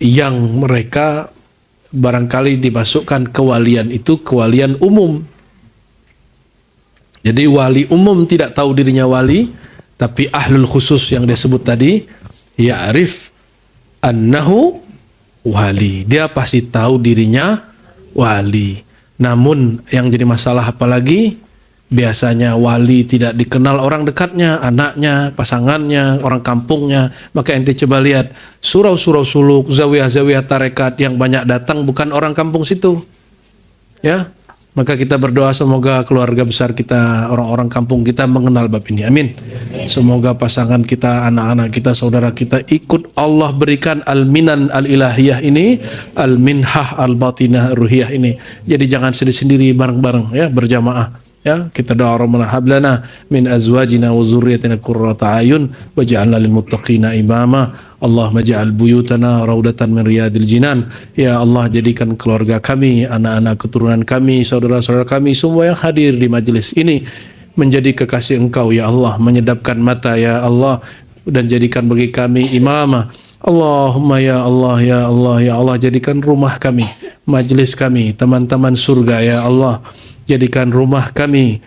yang mereka barangkali dimasukkan kewalian itu kewalian umum. Jadi wali umum tidak tahu dirinya wali, tapi ahlul khusus yang disebut tadi, ya'rif annahu wali. Dia pasti tahu dirinya wali. Namun yang jadi masalah apalagi, biasanya wali tidak dikenal orang dekatnya, anaknya, pasangannya, orang kampungnya. Maka ente coba lihat surau-surau suluk, zawiyah-zawiyah tarekat yang banyak datang bukan orang kampung situ. Ya. Maka kita berdoa semoga keluarga besar kita, orang-orang kampung kita mengenal bab ini. Amin. Semoga pasangan kita, anak-anak kita, saudara kita ikut Allah berikan al-minan al-ilahiyah ini, al-minhah al-batinah ruhiyah ini. Jadi jangan sendiri-sendiri, bareng-bareng ya, berjamaah. Ya, kita doa Rabbana hab lana min azwajina wa dzurriyyatina qurrata ayun waj'alna lil muttaqina imama. Allahumma ja'al buyutana raudatan min riyadil jinan. Ya Allah, jadikan keluarga kami, anak-anak keturunan kami, saudara-saudara kami semua yang hadir di majelis ini menjadi kekasih Engkau ya Allah, menyedapkan mata ya Allah, dan jadikan bagi kami imamah. Allahumma ya Allah ya Allah ya Allah, jadikan rumah kami, majelis kami, teman-teman surga ya Allah. Jadikan rumah kami,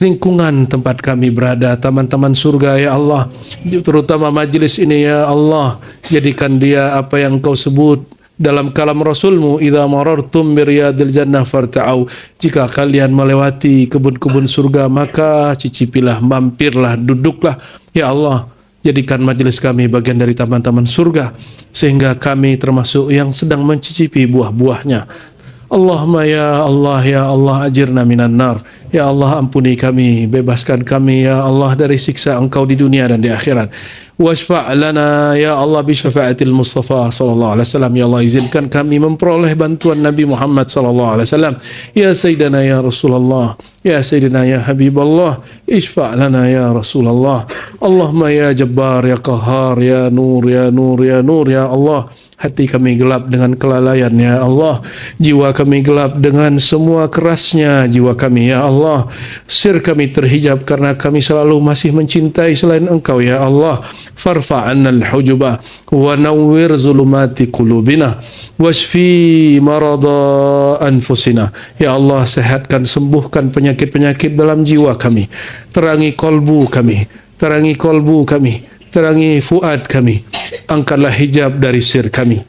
lingkungan tempat kami berada, teman-teman surga ya Allah, terutama majelis ini ya Allah, jadikan dia apa yang Kau sebut dalam kalam Rasulmu, idza marartum biriyadil jannah farta'au, jika kalian melewati kebun-kebun surga maka cicipilah, mampirlah, duduklah. Ya Allah, jadikan majelis kami bagian dari taman-taman surga sehingga kami termasuk yang sedang mencicipi buah-buahnya. Allahumma ya Allah ajirna minan nar. Ya Allah, ampuni kami, bebaskan kami ya Allah dari siksa Engkau di dunia dan di akhirat. Washfa' lana ya Allah bi syafaatil Mustafa sallallahu alaihi wasallam. Ya Allah, izinkan kami memperoleh bantuan Nabi Muhammad sallallahu alaihi wasallam. Ya Sayyidina ya Rasulullah, ya Sayyidina ya Habiballah, isfa' lana ya Rasulullah. Allahumma ya Jabbar ya Qahhar ya Nur ya Nur ya Nur ya Allah. Hati kami gelap dengan kelalaian ya Allah, jiwa kami gelap dengan semua kerasnya jiwa kami ya Allah. Sir kami terhijab karena kami selalu masih mencintai selain Engkau ya Allah. Farfa'anna al-hujuba wa nawwir zulumati qulubina washfi marada anfusina. Ya Allah, sehatkan, sembuhkan penyakit-penyakit dalam jiwa kami, terangi kolbu kami, terangi kolbu kami, terangi fuad kami, angkatlah hijab dari sir kami,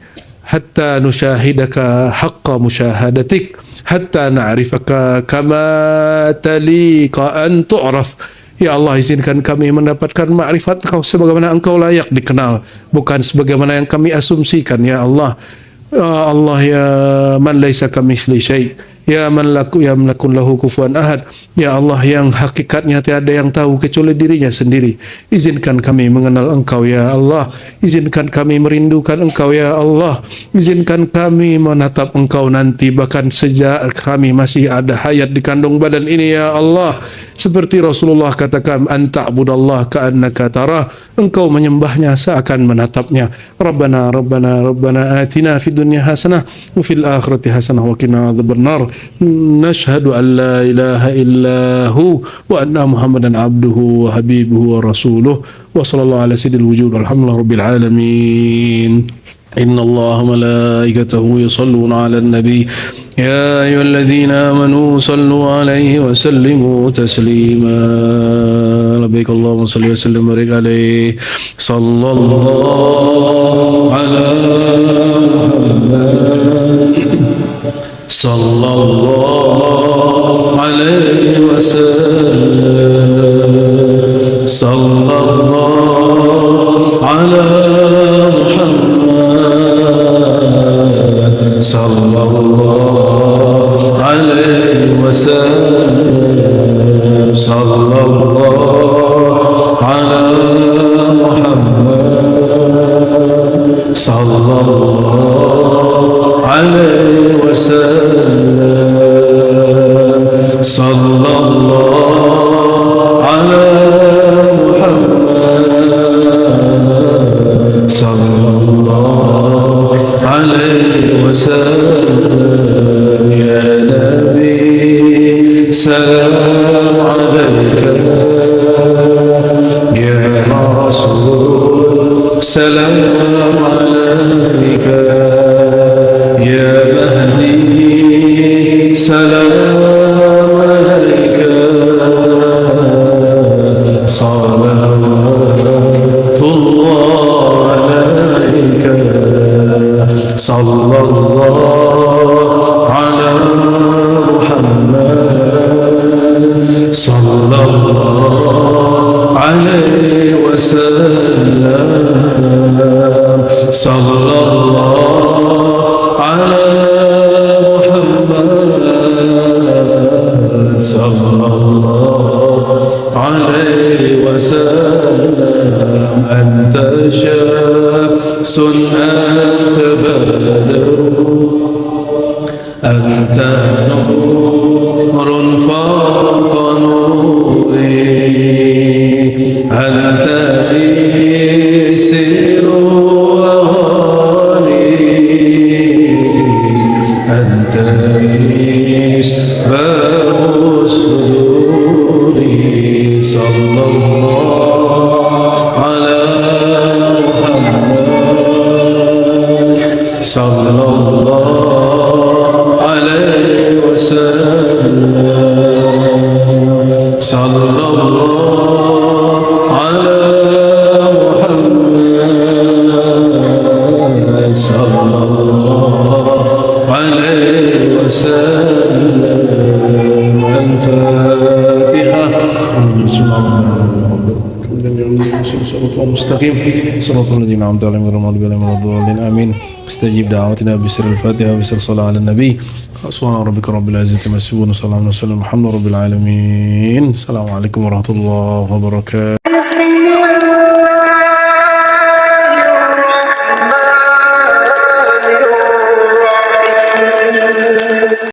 hatta nusyahidaka haqqa musyahadatik, hatta na'rifaka kama talika an tu'raf. Ya Allah, izinkan kami mendapatkan ma'rifat Engkau sebagaimana Engkau layak dikenal, bukan sebagaimana yang kami asumsikan ya Allah. Ya Allah, ya man laisa kamitsli syai', ya man lakun lahu kufuwan ahad. Ya Allah, yang hakikatnya tiada yang tahu kecuali dirinya sendiri. Izinkan kami mengenal Engkau ya Allah. Izinkan kami merindukan Engkau ya Allah. Izinkan kami menatap Engkau nanti, bahkan sejak kami masih ada hayat di kandung badan ini ya Allah. Seperti Rasulullah katakan, anta'budallah ka'annaka tarah, Engkau menyembahnya seakan menatapnya. Rabbana atina fid dunya hasanah wa fil akhirati hasanah wa qina adzabannar. Nashhadu an la ilaha illa hu wa anna Muhammadan abduhu wa habibuhu wa rasuluh wa sallallahu ala sayyidil wujud walhamdulillahi rabbil alamin. Inna Allah malaikatahu yusalluna ala nabi ya ayyuhalladzina amanu sallu alaihi wa sallimu taslima. Labbaik Allahumma salli wa sallim wa barik alaihi. Sallallahu ala Muhammad sallallahu alaihi wasallam. Sallallahu ala Muhammad sallallahu alaihi wasallam. Sallallahu ala Muhammad sallallahu alaihi wasallam. Sallallahu ala Muhammad sallallahu alaihi wasallam. Ya Nabi salam alaika, ya Rasul salam alaika, ya Mahdi salam alaika, salawatullah alaika, sallallahu ala Muhammad sallallahu alaihi wasallam. Sallallahu ala Muhammad sallallahu alaihi wasallam. Anta syamsun anta badru, anta nurun faqa nuri, anta isiru awali, anta isbahu suduri. Sallallahu ala Muhammad sallallahu alaihi wasallam. Sallallahu ala Muhammad sallallahu وسلم. الفاتحة. بسم الله الرحمن الرحيم. صراط المستقيم صراط الذين أنعمت عليهم غير المغضوب عليهم ولا الضالين آمين. استجيب دعوتنا بسر الفاتحة وبسر الصلاة على النبي. سبحان ربك رب العزة عما يصفون وسلام على المرسلين والحمد لله رب العالمين. السلام عليكم ورحمة الله وبركاته.